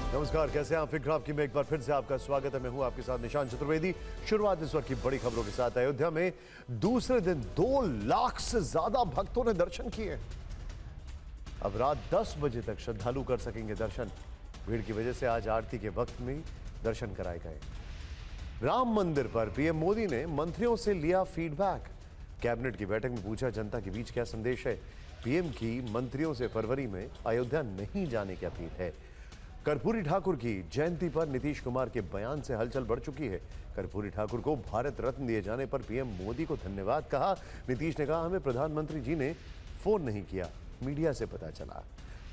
नमस्कार, कैसे हैं आप? फिक्र आपकी में एक बार फिर से आपका स्वागत है। मैं हूं आपके साथ निशान चतुर्वेदी। शुरुआत इस वक्त की बड़ी खबरों के साथ। अयोध्या में दूसरे दिन 2 लाख से ज्यादा भक्तों ने दर्शन किए। अब रात 10 बजे तक श्रद्धालु कर सकेंगे दर्शन। भीड़ की वजह से आज आरती के वक्त में दर्शन कराए गए। राम मंदिर पर पीएम मोदी ने मंत्रियों से लिया फीडबैक। कैबिनेट की बैठक में पूछा, जनता के बीच क्या संदेश है। पीएम की मंत्रियों से फरवरी में अयोध्या नहीं जाने की अपील है। कर्पूरी ठाकुर की जयंती पर नीतीश कुमार के बयान से हलचल बढ़ चुकी है। कर्पूरी ठाकुर को भारत रत्न दिए जाने पर पीएम मोदी को धन्यवाद कहा। नीतीश ने कहा, हमें प्रधानमंत्री जी ने फोन नहीं किया, मीडिया से पता चला।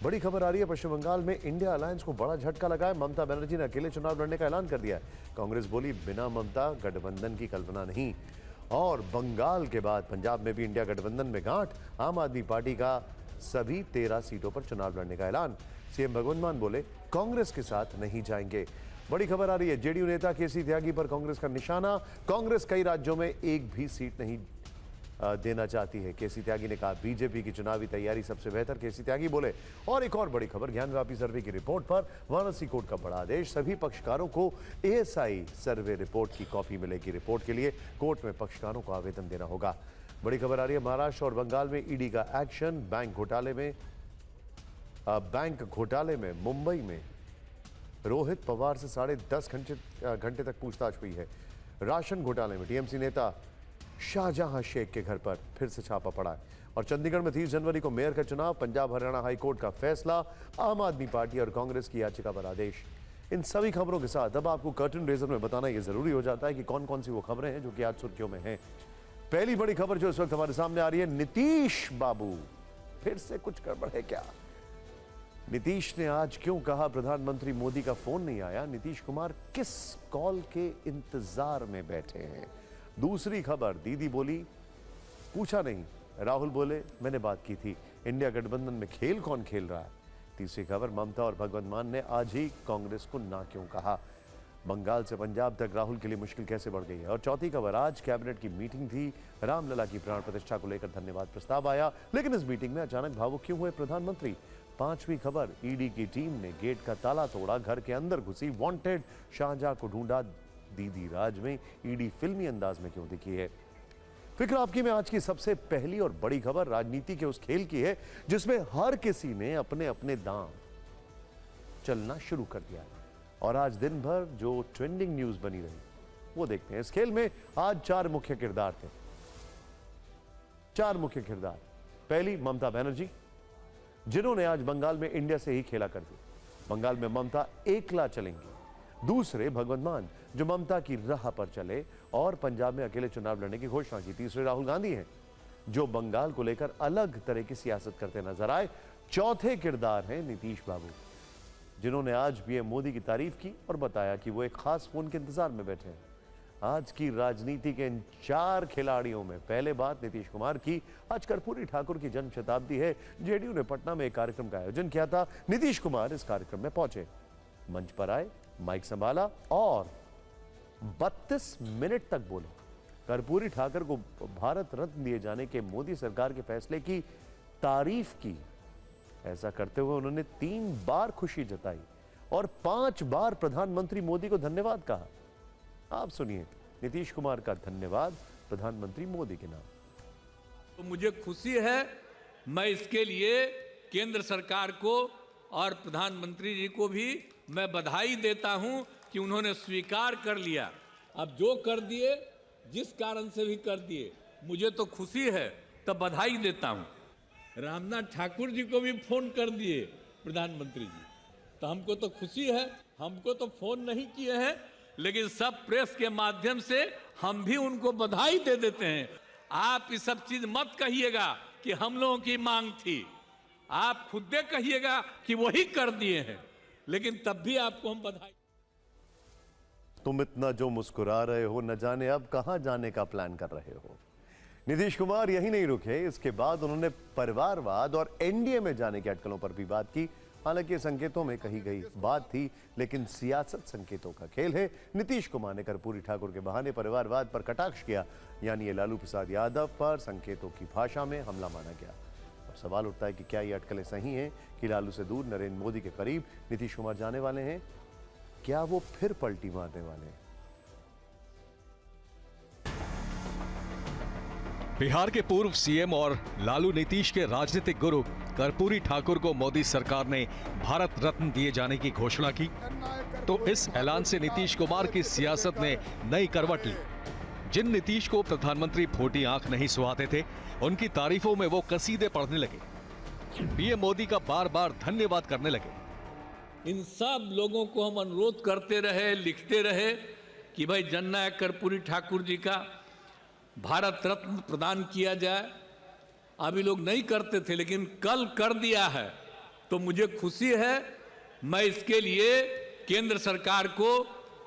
बड़ी खबर आ रही है, पश्चिम बंगाल में इंडिया अलायंस को बड़ा झटका लगा है। ममता बनर्जी ने अकेले चुनाव लड़ने का ऐलान कर दिया है। कांग्रेस बोली, बिना ममता गठबंधन की कल्पना नहीं। और बंगाल के बाद पंजाब में भी इंडिया गठबंधन में गांठ। आम आदमी पार्टी का सभी 13 सीटों पर चुनाव लड़ने का ऐलान। सीएम भगवंत मान बोले, कांग्रेस के साथ नहीं जाएंगे। बड़ी खबर आ रही है, जेडीयू नेता केसी त्यागी पर कांग्रेस का निशाना। कांग्रेस कई राज्यों में एक भी सीट नहीं देना चाहती है। केसी त्यागी ने कहा, बीजेपी की चुनावी तैयारी सबसे बेहतर। केसी त्यागी बोले। और एक और बड़ी खबर, ज्ञानव्यापी सर्वे की रिपोर्ट पर वाराणसी कोर्ट का बड़ा आदेश। सभी पक्षकारों को एएसआई सर्वे रिपोर्ट की कॉपी मिलेगी। रिपोर्ट के लिए कोर्ट में पक्षकारों को आवेदन देना होगा। बड़ी खबर आ रही है, महाराष्ट्र और बंगाल में ईडी का एक्शन। बैंक घोटाले में मुंबई में रोहित पवार से 10.5 घंटे तक पूछताछ हुई है। राशन घोटाले में टीएमसी नेता शाहजहां शेख के घर पर फिर से छापा पड़ा है। और चंडीगढ़ में 30 जनवरी को मेयर का चुनाव। पंजाब हरियाणा हाईकोर्ट का फैसला। आम आदमी पार्टी और कांग्रेस की याचिका पर आदेश। इन सभी खबरों के साथ अब आपको कर्टन रेजर में बताना यह जरूरी हो जाता है कि कौन कौन सी वो खबरें हैं जो कि आज सुर्खियों में हैं। पहली बड़ी खबर जो इस वक्त हमारे सामने आ रही है, नीतीश बाबू फिर से कुछ गड़बड़ है क्या? नीतीश ने आज क्यों कहा प्रधानमंत्री मोदी का फोन नहीं आया? नीतीश कुमार किस कॉल के इंतजार में बैठे हैं? दूसरी खबर, दीदी बोली पूछा नहीं। राहुल बोले, मैंने बात की थी। इंडिया गठबंधन में खेल कौन खेल रहा है? तीसरी खबर, ममता और भगवंत मान ने आज ही कांग्रेस को ना क्यों कहा? बंगाल से पंजाब तक राहुल के लिए मुश्किल कैसे बढ़ गई है? और चौथी खबर, आज कैबिनेट की मीटिंग थी। रामलला की प्राण प्रतिष्ठा को लेकर धन्यवाद प्रस्ताव आया, लेकिन इस मीटिंग में अचानक भावुक क्यों हुए प्रधानमंत्री? पांचवी खबर, ईडी की टीम ने गेट का ताला तोड़ा, घर के अंदर घुसी, वांटेड शाहजहां को ढूंढा। दीदी राज में ईडी फिल्मी अंदाज में क्यों दिखी है? फिक्र आपकी में आज की सबसे पहली और बड़ी खबर राजनीति के उस खेल की है जिसमें हर किसी ने अपने अपने दांव चलना शुरू कर दिया है। और आज दिन भर जो ट्रेंडिंग न्यूज बनी रही वो देखते हैं। इस खेल में आज 4 मुख्य किरदार थे। 4 मुख्य किरदार। पहली, ममता बनर्जी, जिन्होंने आज बंगाल में इंडिया से ही खेला कर दिया। बंगाल में ममता एकला चलेंगी। दूसरे, भगवंत मान, जो ममता की राह पर चले और पंजाब में अकेले चुनाव लड़ने की घोषणा की। तीसरे, राहुल गांधी हैं, जो बंगाल को लेकर अलग तरह की सियासत करते नजर आए। चौथे किरदार हैं नीतीश बाबू, जिन्होंने आज पीएम मोदी की तारीफ की और बताया कि वो एक खास फोन के इंतजार में बैठे हैं। आज की राजनीति के इन 4 खिलाड़ियों में पहले बात नीतीश कुमार की। आज कर्पूरी ठाकुर की जन्म शताब्दी है। जेडीयू ने पटना में एक कार्यक्रम का आयोजन किया था। नीतीश कुमार इस कार्यक्रम में पहुंचे, मंच पर आए, माइक संभाला और 32 मिनट तक बोले। कर्पूरी ठाकुर को भारत रत्न दिए जाने के मोदी सरकार के फैसले की तारीफ की। ऐसा करते हुए उन्होंने 3 बार खुशी जताई और 5 बार प्रधानमंत्री मोदी को धन्यवाद कहा। आप सुनिए नीतीश कुमार का धन्यवाद प्रधानमंत्री मोदी के नाम। तो मुझे खुशी है, मैं इसके लिए केंद्र सरकार को और प्रधानमंत्री जी को भी मैं बधाई देता हूं कि उन्होंने स्वीकार कर लिया। अब जो कर दिए, जिस कारण से भी कर दिए, मुझे तो खुशी है, तो बधाई देता हूं। रामनाथ ठाकुर जी को भी फोन कर दिए प्रधानमंत्री जी, तो हमको तो खुशी है। हमको तो फोन नहीं किए हैं, लेकिन सब प्रेस के माध्यम से हम भी उनको बधाई दे देते हैं। आप ये सब चीज मत कहिएगा कि हम लोगों की मांग थी, आप खुद दे कहिएगा कि वही कर दिए हैं, लेकिन तब भी आपको हम बधाई। तुम इतना जो मुस्कुरा रहे हो, न जाने अब कहां जाने का प्लान कर रहे हो। नीतीश कुमार यही नहीं रुके, इसके बाद उन्होंने परिवारवाद और एनडीए में जाने की अटकलों पर भी बात की। हालांकि संकेतों में कही गई बात थी, लेकिन सियासत संकेतों का खेल है। नीतीश कुमार ने कर्पूरी ठाकुर के बहाने परिवारवाद पर कटाक्ष किया, यानी ये लालू प्रसाद यादव पर संकेतों की भाषा में हमला माना गया। सवाल उठता है कि क्या ये अटकलें सही हैं कि लालू से दूर नरेंद्र मोदी के करीब नीतीश कुमार जाने वाले हैं? क्या वो फिर पलटी मारने वाले हैं? बिहार के पूर्व सीएम और लालू नीतीश के राजनीतिक गुरु कर्पूरी ठाकुर को मोदी सरकार ने भारत रत्न दिए जाने की घोषणा की, तो इस ऐलान से नीतीश कुमार की सियासत ने नई करवट ली। जिन नीतीश को प्रधानमंत्री फूटी आंख नहीं सुहाते थे, उनकी तारीफों में वो कसीदे पढ़ने लगे, पीएम मोदी का बार बार धन्यवाद करने लगे। इन सब लोगों को हम अनुरोध करते रहे, लिखते रहे कि भाई जननायक कर्पूरी ठाकुर जी का भारत रत्न प्रदान किया जाए। अभी लोग नहीं करते थे, लेकिन कल कर दिया है, तो मुझे खुशी है। मैं इसके लिए केंद्र सरकार को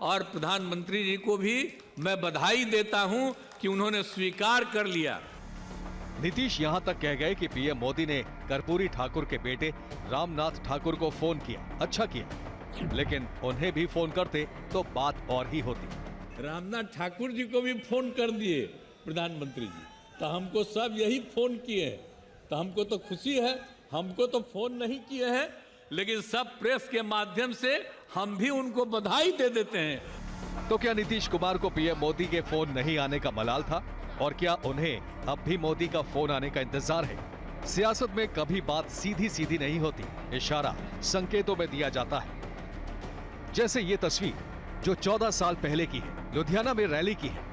और प्रधानमंत्री जी को भी मैं बधाई देता हूं कि उन्होंने स्वीकार कर लिया। नीतीश यहां तक कह गए कि पीएम मोदी ने कर्पूरी ठाकुर के बेटे रामनाथ ठाकुर को फोन किया, अच्छा किया, लेकिन उन्हें भी फोन करते तो बात और ही होती। रामनाथ ठाकुर जी को भी फोन कर दिए प्रधानमंत्री जी, तो हमको सब यही फोन किए हैं, तो हमको तो खुशी है। हमको तो फोन नहीं किए हैं, लेकिन सब प्रेस के माध्यम से हम भी उनको बधाई दे देते हैं। तो क्या नीतीश कुमार को पीएम मोदी के फोन नहीं आने का मलाल था, और क्या उन्हें अब भी मोदी का फोन आने का इंतजार है? सियासत में कभी बात सीधी सीधी नहीं होती, इशारा संकेतों में दिया जाता है। जैसे ये तस्वीर जो 14 साल पहले की है, लुधियाना में रैली की है।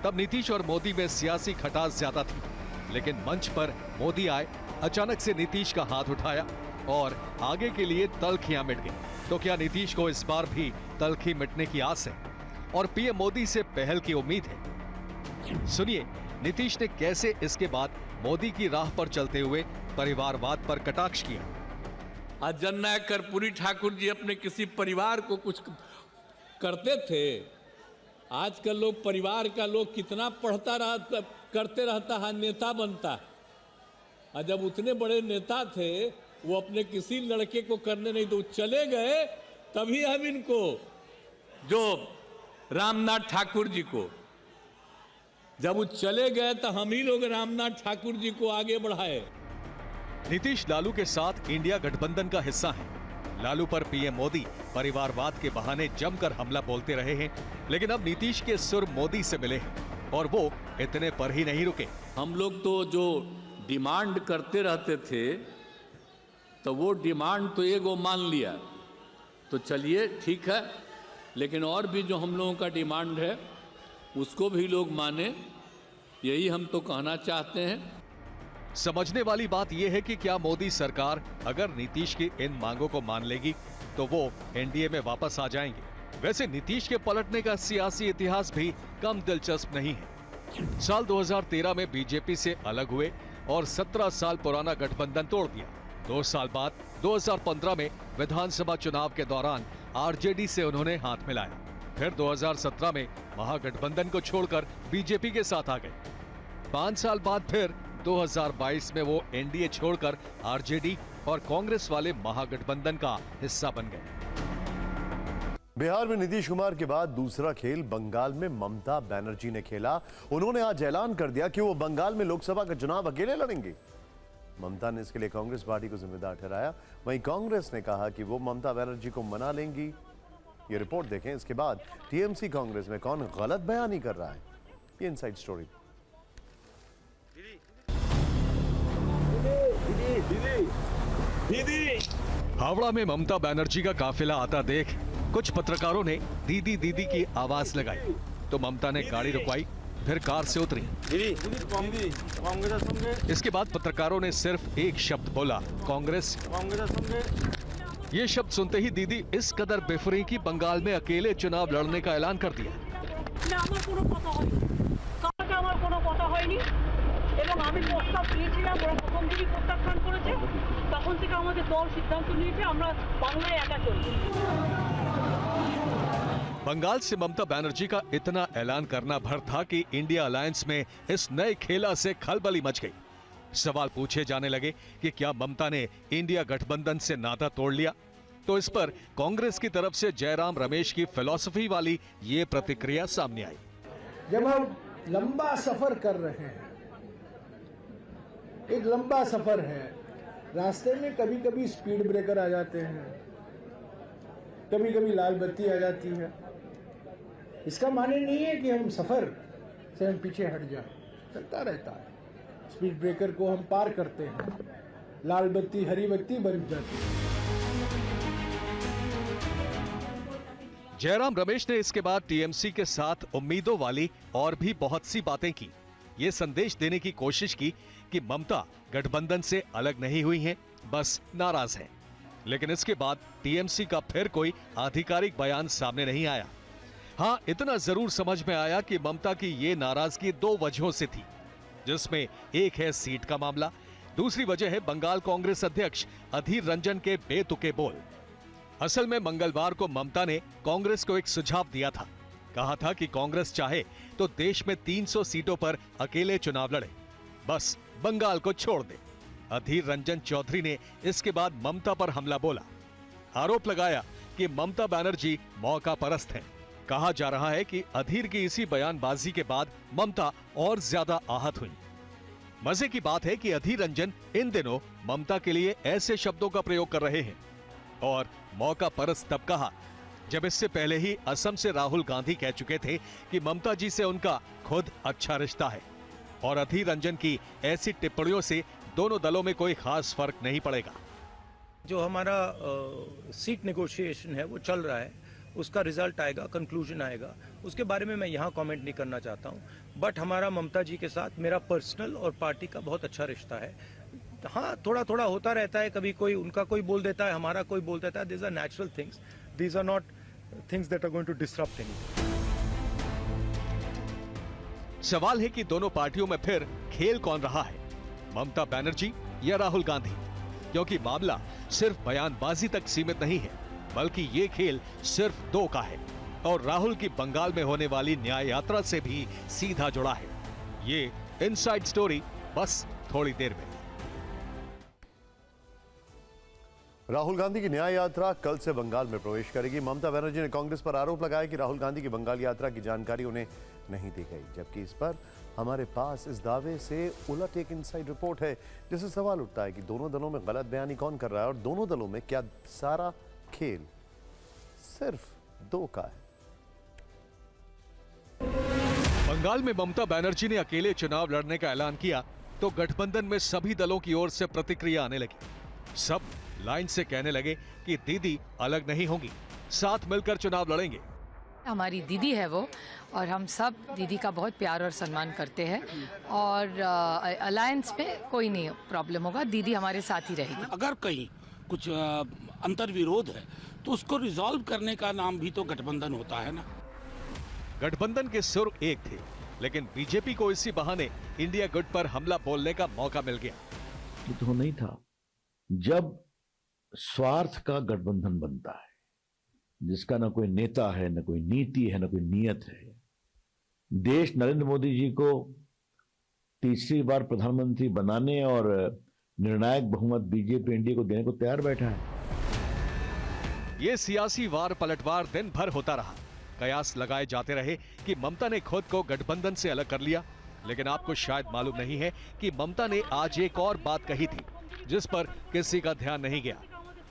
तब नीतीश और मोदी में सियासी खटास ज्यादा थी, लेकिन मंच पर मोदी आए, अचानक से नीतीश का हाथ उठाया और आगे के लिए तलखियां मिट गई। तो क्या नीतीश को इस बार भी तलखी मिटने की आस है और पीएम मोदी से पहल की उम्मीद है? सुनिए नीतीश ने कैसे इसके बाद मोदी की राह पर चलते हुए परिवारवाद पर कटाक्ष किया। आज जननायक कर्पूरी ठाकुर जी अपने किसी परिवार को कुछ करते थे। आजकल लोग परिवार का लोग कितना करते रहता है, नेता बनता है। और जब उतने बड़े नेता थे, वो अपने किसी लड़के को करने नहीं दो, चले गए। तभी हम इनको, जो रामनाथ ठाकुर जी को, जब वो चले गए तो हम ही लोग रामनाथ ठाकुर जी को आगे बढ़ाए। नीतीश लालू के साथ इंडिया गठबंधन का हिस्सा है। लालू पर पीएम मोदी परिवारवाद के बहाने जमकर हमला बोलते रहे हैं, लेकिन अब नीतीश के सुर मोदी से मिले हैं और वो इतने पर ही नहीं रुके। हम लोग तो जो डिमांड करते रहते थे, तो वो डिमांड तो एगो मान लिया, तो चलिए ठीक है, लेकिन और भी जो हम लोगों का डिमांड है उसको भी लोग माने, यही हम तो कहना चाहते हैं। समझने वाली बात यह है कि क्या मोदी सरकार अगर नीतीश की इन मांगों को मान लेगी तो वो एनडीए में वापस आ जाएंगे। वैसे नीतीश के पलटने का सियासी इतिहास भी कम दिलचस्प नहीं है। साल 2013 में बीजेपी से अलग हुए और 17 साल पुराना गठबंधन तोड़ दिया। 2 साल बाद 2015 में विधानसभा चुनाव के दौरान आरजेडी से उन्होंने हाथ मिलाया। फिर 2017 में महागठबंधन को छोड़कर बीजेपी के साथ आ गए। 5 साल बाद फिर 2022 में वो एनडीए छोड़कर आरजेडी और कांग्रेस वाले महागठबंधन का हिस्सा बन गए। बिहार में नीतीश कुमार के बाद दूसरा खेल बंगाल में ममता बनर्जी ने खेला। उन्होंने आज ऐलान कर दिया कि वो बंगाल में लोकसभा का चुनाव अकेले लड़ेंगे। ममता ने इसके लिए कांग्रेस पार्टी को जिम्मेदार ठहराया। वहीं कांग्रेस ने कहा कि वो ममता बनर्जी को मना लेंगी। ये रिपोर्ट देखें। इसके बाद टीएमसी कांग्रेस में कौन गलत बयानी कर रहा है, ये इनसाइड स्टोरी। हावड़ा में ममता बनर्जी का काफिला आता देख कुछ पत्रकारों ने दीदी दीदी की आवाज लगाई, तो ममता ने गाड़ी रुकवाई, फिर कार से उतरी। इसके बाद पत्रकारों ने सिर्फ एक शब्द बोला, कांग्रेस। ये शब्द सुनते ही दीदी इस कदर बेफरी की बंगाल में अकेले चुनाव लड़ने का ऐलान कर दिया। बंगाल से ममता बनर्जी का इतना ऐलान करना भर था कि इंडिया अलायंस में इस नए खेला से खलबली मच गई। सवाल पूछे जाने लगे कि क्या ममता ने इंडिया गठबंधन से नाता तोड़ लिया। तो इस पर कांग्रेस की तरफ से जयराम रमेश की फिलॉसफी वाली ये प्रतिक्रिया सामने आई। जब हम लंबा सफर कर रहे हैं, एक लंबा सफर है, रास्ते में कभी कभी स्पीड ब्रेकर आ जाते हैं, कभी कभी लाल बत्ती आ जाती है। इसका माने नहीं है कि हम सफर से हम पीछे हट जाएं, चलता रहता है। स्पीड ब्रेकर को हम पार करते हैं, लाल बत्ती हरी बत्ती बन जाती है। जयराम रमेश ने इसके बाद टीएमसी के साथ उम्मीदों वाली और भी बहुत सी बातें की। ये संदेश देने की कोशिश की कि ममता गठबंधन से अलग नहीं हुई हैं, बस नाराज हैं। लेकिन इसके बाद टीएमसी का फिर कोई आधिकारिक बयान सामने नहीं आया। हाँ, इतना जरूर समझ में आया कि ममता की ये नाराजगी दो वजहों से थी, जिसमें एक है सीट का मामला, दूसरी वजह है बंगाल कांग्रेस अध्यक्ष अधीर रंजन के बेतुके बोल। असल में मंगलवार को ममता ने कांग्रेस को एक सुझाव दिया था। कहा था कि कांग्रेस चाहे तो देश में 300 सीटों पर अकेले चुनाव लड़े, बस बंगाल को छोड़ दे। अधीर रंजन चौधरी ने इसके बाद ममता पर हमला बोला। आरोप लगाया कि ममता बनर्जी मौका परस्त है। कहा जा रहा है कि अधीर की इसी बयानबाजी के बाद ममता और ज्यादा आहत हुई। मजे की बात है कि अधीर रंजन इन दिनों ममता के लिए ऐसे शब्दों का प्रयोग कर रहे हैं। और मौका परस्त तब कहा जब इससे पहले ही असम से राहुल गांधी कह चुके थे कि ममता जी से उनका खुद अच्छा रिश्ता है। और अधीर रंजन की ऐसी टिप्पणियों से दोनों दलों में कोई खास फर्क नहीं पड़ेगा। जो हमारा सीट नेगोशिएशन है वो चल रहा है, उसका रिजल्ट आएगा, कंक्लूजन आएगा, उसके बारे में मैं यहाँ कमेंट नहीं करना चाहता हूँ। बट हमारा ममता जी के साथ मेरा पर्सनल और पार्टी का बहुत अच्छा रिश्ता है। हाँ, थोड़ा थोड़ा होता रहता है, कभी कोई उनका कोई बोल देता है, हमारा कोई बोल देता है। These are natural things, these are not things that are going to disrupt anything. सवाल है कि दोनों पार्टियों में फिर खेल कौन रहा है, ममता बनर्जी या राहुल गांधी? क्योंकि मामला सिर्फ बयानबाजी तक सीमित नहीं है, बल्कि ये खेल सिर्फ दो का है और राहुल की बंगाल में होने वाली न्याय यात्रा से भी सीधा जुड़ा है। ये इनसाइड स्टोरी बस थोड़ी देर में। राहुल गांधी की न्याय यात्रा कल से बंगाल में प्रवेश करेगी। ममता बनर्जी ने कांग्रेस पर आरोप लगाया कि राहुल गांधी की बंगाल यात्रा की जानकारी उन्हें नहीं दी गई, जबकि इस पर हमारे पास इस दावे से उलट एक इनसाइड रिपोर्ट है, जिससे सवाल उठता है कि दोनों दलों में गलत बयानी कौन कर रहा है और दोनों दलों में क्या सारा खेल सिर्फ दो का है। बंगाल में ममता बनर्जी ने अकेले चुनाव लड़ने का ऐलान किया तो गठबंधन में सभी दलों की ओर से प्रतिक्रिया आने लगी। सब लाइन से कहने लगे कि दीदी अलग नहीं होंगी, साथ मिलकर चुनाव लड़ेंगे। हमारी दीदी है वो, और हम सब दीदी का बहुत प्यार और सम्मान करते हैं और अलायंस में कोई नहीं प्रॉब्लम होगा, दीदी हमारे साथ ही रहेगी। अगर कहीं कुछ अंतर्विरोध है तो उसको रिजॉल्व करने का नाम भी तो गठबंधन होता है ना। गठबंधन के सुर एक थे, लेकिन बीजेपी को इसी बहाने इंडिया गुट पर हमला बोलने का मौका मिल गया। तो नहीं था। जब स्वार्थ का गठबंधन बनता है, जिसका ना कोई नेता है, ना कोई नीति है, ना कोई नियत है, देश नरेंद्र मोदी जी को तीसरी बार प्रधानमंत्री बनाने और निर्णायक बहुमत बीजेपी इंडिया को देने को तैयार बैठा है। ये सियासी वार पलटवार दिन भर होता रहा। कयास लगाए जाते रहे कि ममता ने खुद को गठबंधन से अलग कर लिया, लेकिन आपको शायद मालूम नहीं है कि ममता ने आज एक और बात कही थी जिस पर किसी का ध्यान नहीं गया।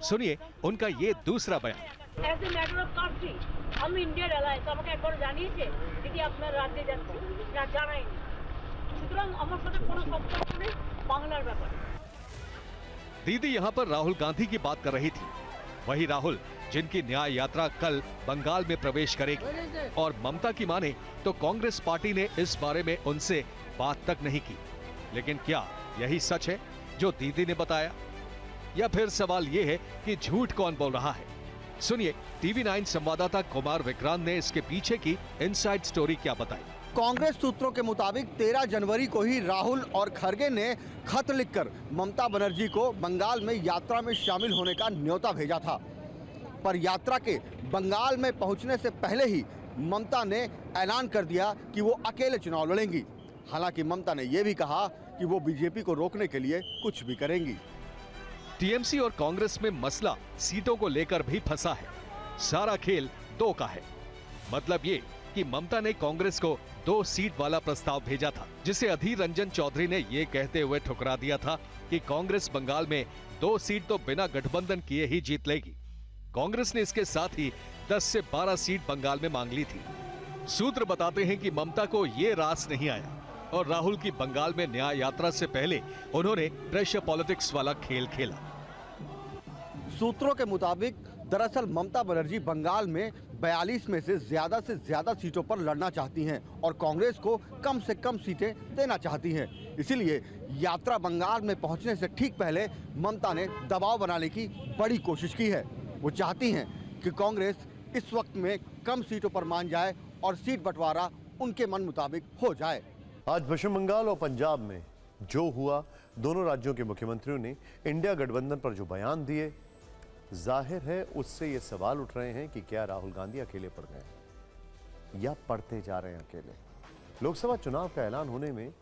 सुनिए उनका ये दूसरा बयान। As a matter of country, আমি ইন্ডিয়ার অ্যালায়েন্স আমাকে একবার জানিয়েছে দিদি আপনার রাজ্যে যাচ্ছে না, জানাইনি। সুতরাং আমার সাথে কোনো সম্পর্ক নেই বাংলার ব্যাপারে। दीदी यहाँ पर राहुल गांधी की बात कर रही थी, वही राहुल जिनकी न्याय यात्रा कल बंगाल में प्रवेश करेगी। और ममता की माने तो कांग्रेस पार्टी ने इस बारे में उनसे बात तक नहीं की। लेकिन क्या यही सच है जो दीदी ने बताया, या फिर सवाल यह है कि झूठ कौन बोल रहा है? सुनिए TV9 संवाददाता कुमार विक्रांत ने इसके पीछे की इनसाइड स्टोरी क्या बताई। कांग्रेस सूत्रों के मुताबिक 13 जनवरी को ही राहुल और खड़गे ने खत लिखकर ममता बनर्जी को बंगाल में यात्रा में शामिल होने का न्योता भेजा था। पर यात्रा के बंगाल में पहुंचने से पहले ही ममता ने ऐलान कर दिया कि वो अकेले चुनाव लड़ेंगी। हालांकि ममता ने यह भी कहा कि वो बीजेपी को रोकने के लिए कुछ भी करेंगी। टीएमसी और कांग्रेस में मसला सीटों को लेकर भी फंसा है। सारा खेल दो का है। मतलब ये कि ममता ने कांग्रेस को 2 सीट वाला प्रस्ताव भेजा था, जिसे अधीर रंजन चौधरी ने ये कहते हुए ठुकरा दिया था कि कांग्रेस बंगाल में 2 सीट तो बिना गठबंधन किए ही जीत लेगी। कांग्रेस ने इसके साथ ही 10 से 12 सीट बंगाल में मांग ली थी। सूत्र बताते हैं कि ममता को ये रास नहीं आया और राहुल की बंगाल में न्याय यात्रा से पहले उन्होंने प्रेशर पॉलिटिक्स वाला खेल खेला। सूत्रों के मुताबिक दरअसल ममता बनर्जी बंगाल में 42 में से ज्यादा सीटों पर लड़ना चाहती हैं और कांग्रेस को कम से कम सीटें देना चाहती हैं। इसीलिए यात्रा बंगाल में पहुंचने से ठीक पहले ममता ने दबाव बनाने की बड़ी कोशिश की है। वो चाहती हैं कि कांग्रेस इस वक्त में कम सीटों पर मान जाए और सीट बंटवारा उनके मन मुताबिक हो जाए। आज पश्चिम बंगाल और पंजाब में जो हुआ, दोनों राज्यों के मुख्यमंत्रियों ने इंडिया गठबंधन पर जो बयान दिए, जाहिर है उससे ये सवाल उठ रहे हैं कि क्या राहुल गांधी अकेले पड़ गए या पड़ते जा रहे हैं अकेले। लोकसभा चुनाव का ऐलान होने में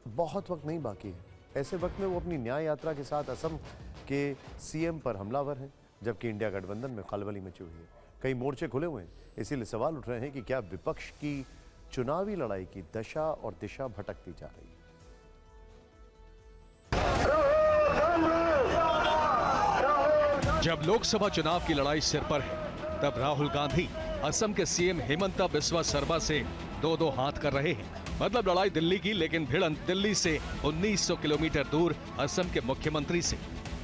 बहुत वक्त नहीं बाकी है। ऐसे वक्त में वो अपनी न्याय यात्रा के साथ असम के सीएम पर हमलावर हैं, जबकि इंडिया गठबंधन में खलबली मची हुई है। कई मोर्चे खुले हुए हैं। इसीलिए सवाल उठ रहे हैं कि क्या विपक्ष की चुनावी लड़ाई की दशा और दिशा भटकती जा रही है। जब लोकसभा चुनाव की लड़ाई सिर पर है, तब राहुल गांधी असम के सीएम हेमंता बिस्वा शर्मा से 2-2 हाथ कर रहे हैं। मतलब लड़ाई दिल्ली की, लेकिन भिड़ंत दिल्ली से 1900 किलोमीटर दूर असम के मुख्यमंत्री से,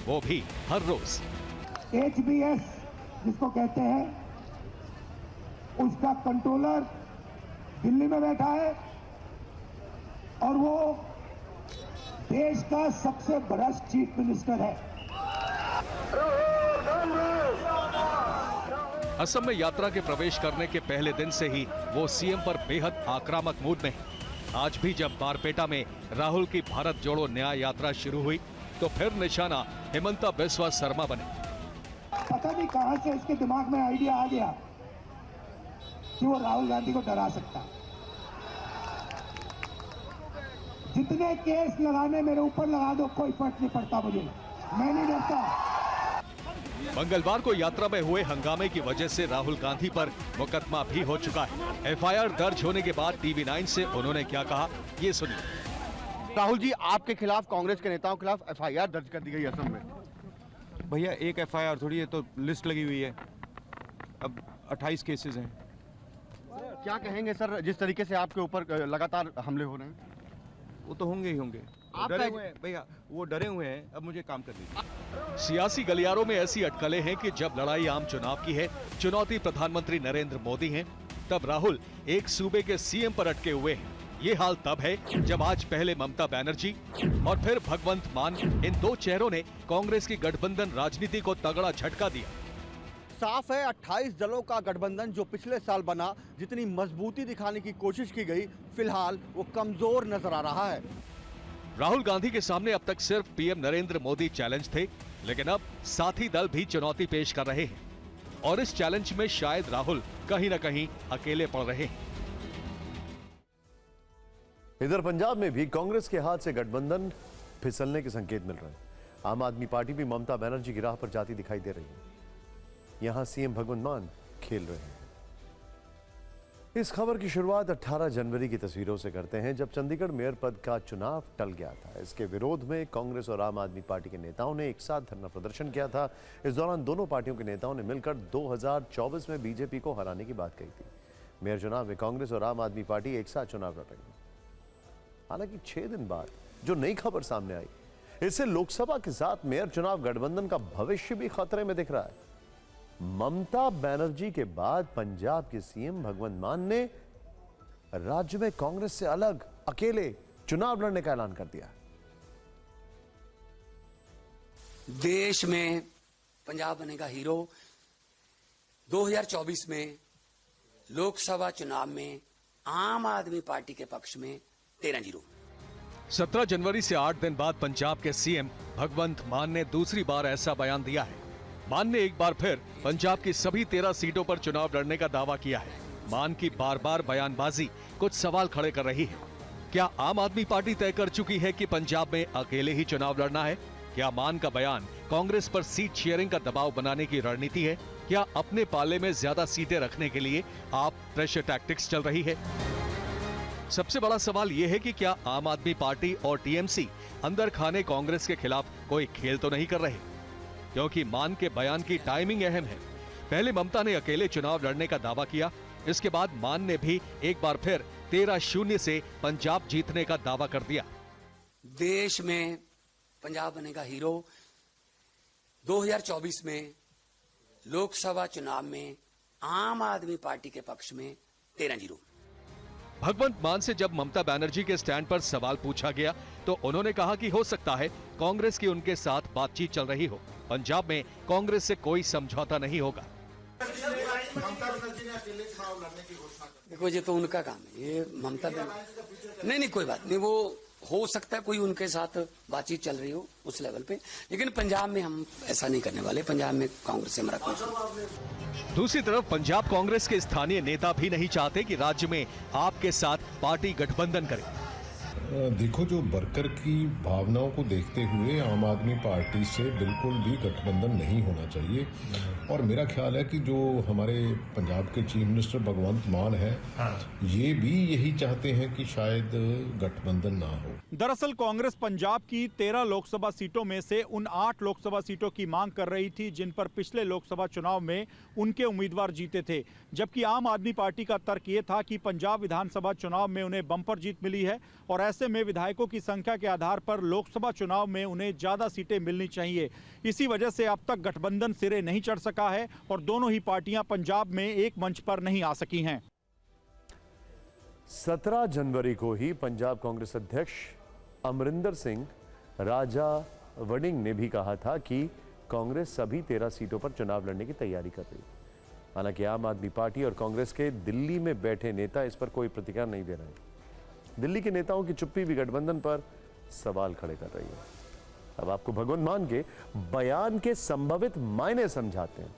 वो भी हर रोज। HBS जिसको कहते हैं, उसका कंट्रोलर दिल्ली में बैठा है और वो देश का सबसे बड़ा चीफ मिनिस्टर है। असम में यात्रा के प्रवेश करने के पहले दिन से ही वो सीएम पर बेहद आक्रामक मूड में है। आज भी जब बारपेटा में राहुल की भारत जोड़ो न्याय यात्रा शुरू हुई, तो फिर निशाना हेमंता बिस्वा शर्मा बने। पता नहीं कहां से इसके दिमाग में आइडिया आ गया कि वो राहुल गांधी को डरा सकता। जितने केस लगाने मेरे ऊपर लगा दो, कोई फर्क नहीं पड़ता मुझे, मैं नहीं डरता। मंगलवार को यात्रा में हुए हंगामे की वजह से राहुल गांधी पर मुकदमा भी हो चुका है। FIR दर्ज होने के बाद TV9 से उन्होंने क्या कहा, ये सुनिए। राहुल जी, आपके खिलाफ, कांग्रेस के नेताओं के खिलाफ FIR दर्ज कर दी गई असम में। भैया एक FIR थोड़ी है, तो लिस्ट लगी हुई है। अब 28 केसेस हैं। क्या कहेंगे सर, जिस तरीके से आपके ऊपर लगातार हमले हो रहे हैं? वो तो होंगे ही होंगे। डरे हुए हैं भैया, वो डरे हुए हैं। अब मुझे काम कर दीजिए। सियासी गलियारों में ऐसी अटकलें हैं कि जब लड़ाई आम चुनाव की है, चुनौती प्रधानमंत्री नरेंद्र मोदी हैं, तब राहुल एक सूबे के सीएम पर अटके हुए हैं। ये हाल तब है जब आज पहले ममता बनर्जी और फिर भगवंत मान, इन 2 चेहरों ने कांग्रेस की गठबंधन राजनीति को तगड़ा झटका दिया। साफ है, 28 दलों का गठबंधन जो पिछले साल बना, जितनी मजबूती दिखाने की कोशिश की गई, फिलहाल वो कमजोर नजर आ रहा है। राहुल गांधी के सामने अब तक सिर्फ पीएम नरेंद्र मोदी चैलेंज थे, लेकिन अब साथी दल भी चुनौती पेश कर रहे हैं और इस चैलेंज में शायद राहुल कहीं न कहीं अकेले पड़ रहे हैं। इधर पंजाब में भी कांग्रेस के हाथ से गठबंधन फिसलने के संकेत मिल रहे हैं। आम आदमी पार्टी भी ममता बनर्जी की राह पर जाती दिखाई दे रही है। यहां सीएम भगवंत मान खेल रहे हैं। इस खबर की शुरुआत 18 जनवरी की तस्वीरों से करते हैं, जब चंडीगढ़ मेयर पद का चुनाव टल गया था। इसके विरोध में कांग्रेस और आम आदमी पार्टी के नेताओं ने एक साथ धरना प्रदर्शन किया था। इस दौरान दोनों पार्टियों के नेताओं ने मिलकर 2024 में बीजेपी को हराने की बात कही थी। मेयर चुनाव में कांग्रेस और आम आदमी पार्टी एक साथ चुनाव लड़ रही है। हालांकि 6 दिन बाद जो नई खबर सामने आई, इससे लोकसभा के साथ मेयर चुनाव गठबंधन का भविष्य भी खतरे में दिख रहा है। ममता बनर्जी के बाद पंजाब के सीएम भगवंत मान ने राज्य में कांग्रेस से अलग अकेले चुनाव लड़ने का ऐलान कर दिया। देश में पंजाब बनेगा हीरो। 2024 में लोकसभा चुनाव में आम आदमी पार्टी के पक्ष में 13-0। 17 जनवरी से 8 दिन बाद पंजाब के सीएम भगवंत मान ने दूसरी बार ऐसा बयान दिया है। मान ने एक बार फिर पंजाब की सभी 13 सीटों पर चुनाव लड़ने का दावा किया है। मान की बार बार बयानबाजी कुछ सवाल खड़े कर रही है। क्या आम आदमी पार्टी तय कर चुकी है कि पंजाब में अकेले ही चुनाव लड़ना है? क्या मान का बयान कांग्रेस पर सीट शेयरिंग का दबाव बनाने की रणनीति है? क्या अपने पाले में ज्यादा सीटें रखने के लिए आप प्रेशर टैक्टिक्स चल रही है? सबसे बड़ा सवाल यह है कि क्या आम आदमी पार्टी और टीएमसी अंदर खाने कांग्रेस के खिलाफ कोई खेल तो नहीं कर रहे? क्योंकि मान के बयान की टाइमिंग अहम है। पहले ममता ने अकेले चुनाव लड़ने का दावा किया, इसके बाद मान ने भी एक बार फिर 13-0 से पंजाब जीतने का दावा कर दिया। देश में पंजाब बनेगा हीरो। 2024 में लोकसभा चुनाव में आम आदमी पार्टी के पक्ष में 13-0। भगवंत मान से जब ममता बनर्जी के स्टैंड पर सवाल पूछा गया तो उन्होंने कहा कि हो सकता है कांग्रेस की उनके साथ बातचीत चल रही हो, पंजाब में कांग्रेस से कोई समझौता नहीं होगा। देखो ये तो उनका काम है, ये ममता बनर्जी नहीं कोई बात नहीं, वो हो सकता है कोई उनके साथ बातचीत चल रही हो उस लेवल पे, लेकिन पंजाब में हम ऐसा नहीं करने वाले। पंजाब में कांग्रेस से हमारा कोई। दूसरी तरफ पंजाब कांग्रेस के स्थानीय नेता भी नहीं चाहते कि राज्य में आपके साथ पार्टी गठबंधन करे। देखो, जो वर्कर की भावनाओं को देखते हुए आम आदमी पार्टी से बिल्कुल भी गठबंधन नहीं होना चाहिए। और मेरा ख्याल है कि जो हमारे पंजाब के चीफ मिनिस्टर भगवंत मान हैं, ये भी यही चाहते हैं कि शायद गठबंधन ना हो। दरअसल कांग्रेस पंजाब की 13 लोकसभा सीटों में से उन 8 लोकसभा सीटों की मांग कर रही थी जिन पर पिछले लोकसभा चुनाव में उनके उम्मीदवार जीते थे, जबकि आम आदमी पार्टी का तर्क ये था कि पंजाब विधानसभा चुनाव में उन्हें बम्पर जीत मिली है और ऐसे में विधायकों की संख्या के आधार पर लोकसभा चुनाव में उन्हें ज्यादा सीटें मिलनी चाहिए। इसी वजह से अब तक गठबंधन सिरे नहीं चढ़ सका है और दोनों ही पार्टियां पंजाब में एक मंच पर नहीं आ सकी हैं। 17 जनवरी को ही पंजाब कांग्रेस अध्यक्ष अमरिंदर सिंह राजा वड़िंग ने भी कहा था कि कांग्रेस सभी 13 सीटों पर चुनाव लड़ने की तैयारी कर रही है। हालांकि आम आदमी पार्टी और कांग्रेस के दिल्ली में बैठे नेता इस पर कोई प्रतिक्रिया नहीं दे रहे हैं। दिल्ली के नेताओं की चुप्पी भी गठबंधन पर सवाल खड़े कर रही है। अब आपको भगवंत मान के बयान के संभावित मायने समझाते हैं।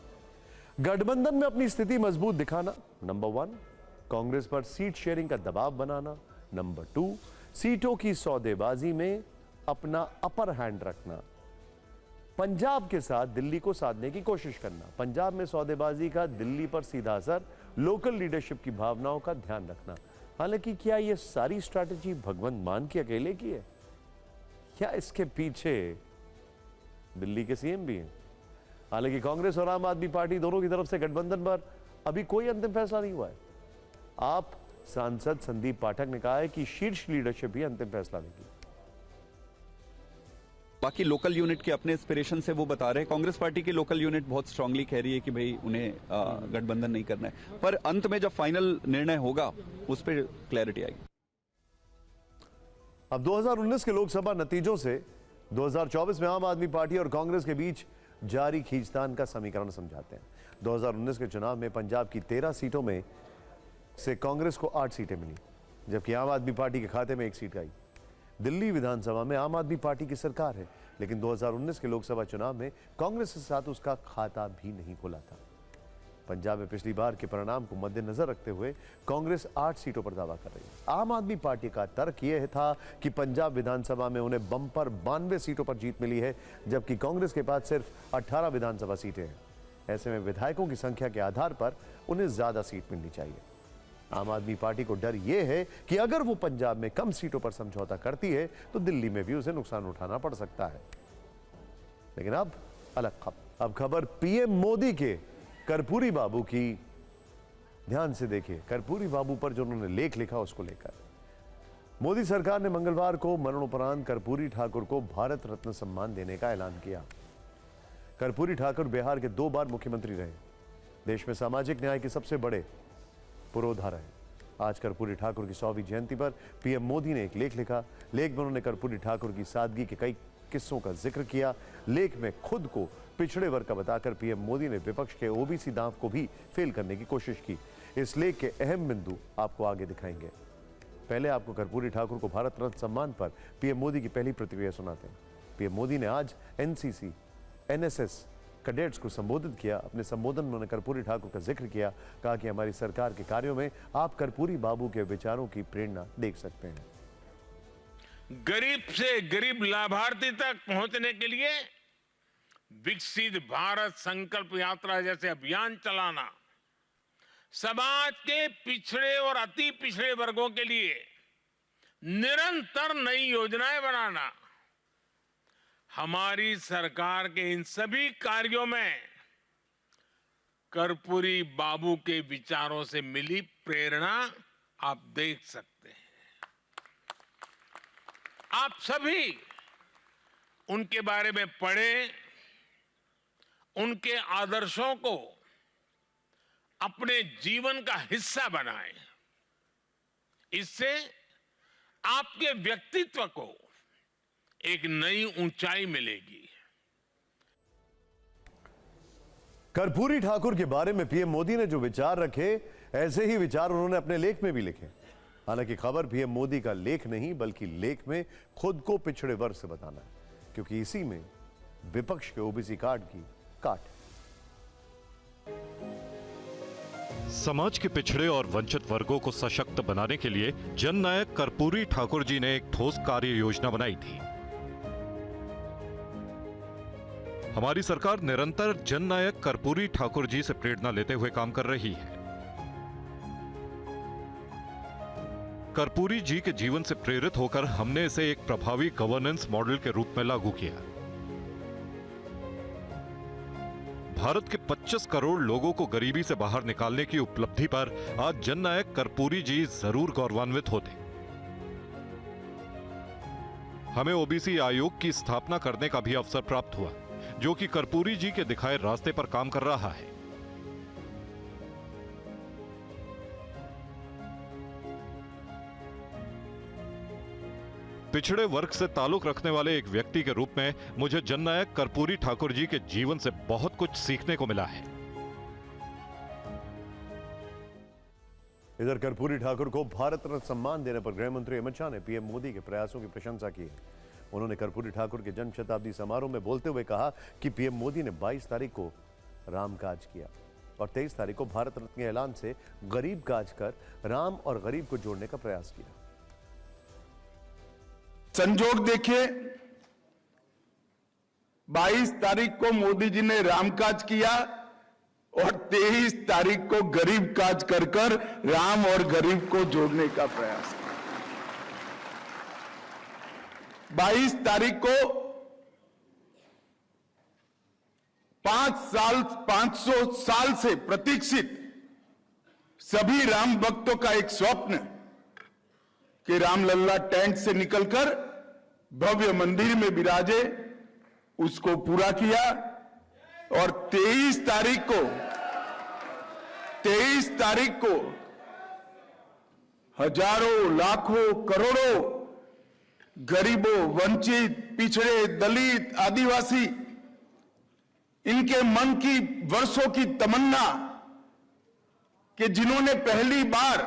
गठबंधन में अपनी स्थिति मजबूत दिखाना, नंबर 1, कांग्रेस पर सीट शेयरिंग का दबाव बनाना, नंबर 2, सीटों की सौदेबाजी में अपना अपर हैंड रखना, पंजाब के साथ दिल्ली को साधने की कोशिश करना, पंजाब में सौदेबाजी का दिल्ली पर सीधा असर, लोकल लीडरशिप की भावनाओं का ध्यान रखना। हालांकि क्या यह सारी स्ट्रैटेजी भगवंत मान की अकेले की है या इसके पीछे दिल्ली के सीएम भी हैं? हालांकि कांग्रेस और आम आदमी पार्टी दोनों की तरफ से गठबंधन पर अभी कोई अंतिम फैसला नहीं हुआ है। आप सांसद संदीप पाठक ने कहा है कि शीर्ष लीडरशिप ही अंतिम फैसला लेगी। बाकी लोकल यूनिट के अपने एस्पिरेशन से वो बता रहे हैं। कांग्रेस पार्टी की लोकल यूनिट बहुत स्ट्रांगली कह रही है कि भाई उन्हें गठबंधन नहीं करना है, पर अंत में जब फाइनल निर्णय होगा उस पर क्लैरिटी आएगी। अब 2019 के लोकसभा नतीजों से 2024 में आम आदमी पार्टी और कांग्रेस के बीच जारी खींचतान का समीकरण समझाते हैं। 2019 के चुनाव में पंजाब की 13 सीटों में से कांग्रेस को 8 सीटें मिली, जबकि आम आदमी पार्टी के खाते में 1 सीट आई। दिल्ली विधानसभा में आम आदमी पार्टी की सरकार है, लेकिन 2019 के लोकसभा चुनाव में कांग्रेस के साथ उसका खाता भी नहीं खुला था। पंजाब में पिछली बार के परिणाम को मद्देनजर रखते हुए कांग्रेस 8 सीटों पर दावा कर रही है। आम आदमी पार्टी का तर्क यह था कि पंजाब विधानसभा में उन्हें बम्पर 92 सीटों पर जीत मिली है, जबकि कांग्रेस के पास सिर्फ 18 विधानसभा सीटें हैं। ऐसे में विधायकों की संख्या के आधार पर उन्हें ज्यादा सीट मिलनी चाहिए। आम आदमी पार्टी को डर यह है कि अगर वो पंजाब में कम सीटों पर समझौता करती है तो दिल्ली में भी उसे नुकसान उठाना पड़ सकता है। लेकिन अब अलग खबर। अब खबर पीएम मोदी के कर्पूरी बाबू की। ध्यान से देखिए, कर्पूरी बाबू पर जो उन्होंने लेख लिखा उसको लेकर मोदी सरकार ने मंगलवार को मरणोपरांत कर्पूरी ठाकुर को भारत रत्न सम्मान देने का ऐलान किया। कर्पूरी ठाकुर बिहार के 2 बार मुख्यमंत्री रहे, देश में सामाजिक न्याय के सबसे बड़े पुरोधा रहे। आज कर्पूरी ठाकुर की 100वीं जयंती पर पीएम मोदी ने एक लेख लिखा। लेख में उन्होंने कर्पूरी ठाकुर की सादगी के कई किस्सों का जिक्र किया। लेख में खुद को पिछड़े वर्ग का बताकर पीएम मोदी ने विपक्ष के ओबीसी दांव को भी फेल करने की कोशिश की। इस लेख के अहम बिंदु आपको आगे दिखाएंगे। पहले आपको कर्पूरी ठाकुर को भारत रत्न सम्मान पर पीएम मोदी की पहली प्रतिक्रिया सुनाते हैं। पीएम मोदी ने आज एनसीसी, एनएसएस कैडेट्स को संबोधित किया। अपने संबोधन में उन्होंने कर्पूरी ठाकुर का जिक्र किया। कहा कि हमारी सरकार के कार्यों में आप कर्पूरी बाबू के विचारों की प्रेरणा देख सकते हैं। गरीब से गरीब लाभार्थी तक पहुंचने के लिए विकसित भारत संकल्प यात्रा जैसे अभियान चलाना, समाज के पिछड़े और अति पिछड़े वर्गों के लिए निरंतर नई योजनाएं बनाना, हमारी सरकार के इन सभी कार्यों में कर्पूरी बाबू के विचारों से मिली प्रेरणा आप देख सकते हैं। आप सभी उनके बारे में पढ़ें, उनके आदर्शों को अपने जीवन का हिस्सा बनाएं। इससे आपके व्यक्तित्व को एक नई ऊंचाई मिलेगी। कर्पूरी ठाकुर के बारे में पीएम मोदी ने जो विचार रखे, ऐसे ही विचार उन्होंने अपने लेख में भी लिखे। हालांकि खबर पीएम मोदी का लेख नहीं, बल्कि लेख में खुद को पिछड़े वर्ग से बताना है, क्योंकि इसी में विपक्ष के ओबीसी कार्ड की काट। समाज के पिछड़े और वंचित वर्गों को सशक्त बनाने के लिए जननायक कर्पूरी ठाकुर जी ने एक ठोस कार्य योजना बनाई थी। हमारी सरकार निरंतर जननायक कर्पूरी ठाकुर जी से प्रेरणा लेते हुए काम कर रही है। कर्पूरी जी के जीवन से प्रेरित होकर हमने इसे एक प्रभावी गवर्नेंस मॉडल के रूप में लागू किया। भारत के 25 करोड़ लोगों को गरीबी से बाहर निकालने की उपलब्धि पर आज जननायक कर्पूरी जी जरूर गौरवान्वित होते। हमें ओबीसी आयोग की स्थापना करने का भी अवसर प्राप्त हुआ, जो कि कर्पूरी जी के दिखाए रास्ते पर काम कर रहा है। पिछड़े वर्ग से ताल्लुक रखने वाले एक व्यक्ति के रूप में मुझे जननायक कर्पूरी ठाकुर जी के जीवन से बहुत कुछ सीखने को मिला है। इधर कर्पूरी ठाकुर को भारत रत्न सम्मान देने पर गृह मंत्री अमित शाह ने पीएम मोदी के प्रयासों की प्रशंसा की है। उन्होंने कर्पूरी ठाकुर के जन्म शताब्दी समारोह में बोलते हुए कहा कि पीएम मोदी ने 22 तारीख को राम काज किया और 23 तारीख को भारत रत्न के ऐलान से गरीब काज कर राम और गरीब को जोड़ने का प्रयास किया। संजोग देखिए, 22 तारीख को मोदी जी ने राम काज किया और 23 तारीख को गरीब काज कर कर राम और गरीब को जोड़ने का प्रयास किया। 22 तारीख को 500 साल से प्रतीक्षित सभी राम भक्तों का एक स्वप्न कि रामलल्ला टेंट से निकलकर भव्य मंदिर में विराजे, उसको पूरा किया। और 23 तारीख को हजारों, लाखों, करोड़ों गरीबों, वंचित, पिछड़े, दलित, आदिवासी, इनके मन की वर्षों की तमन्ना कि जिन्होंने पहली बार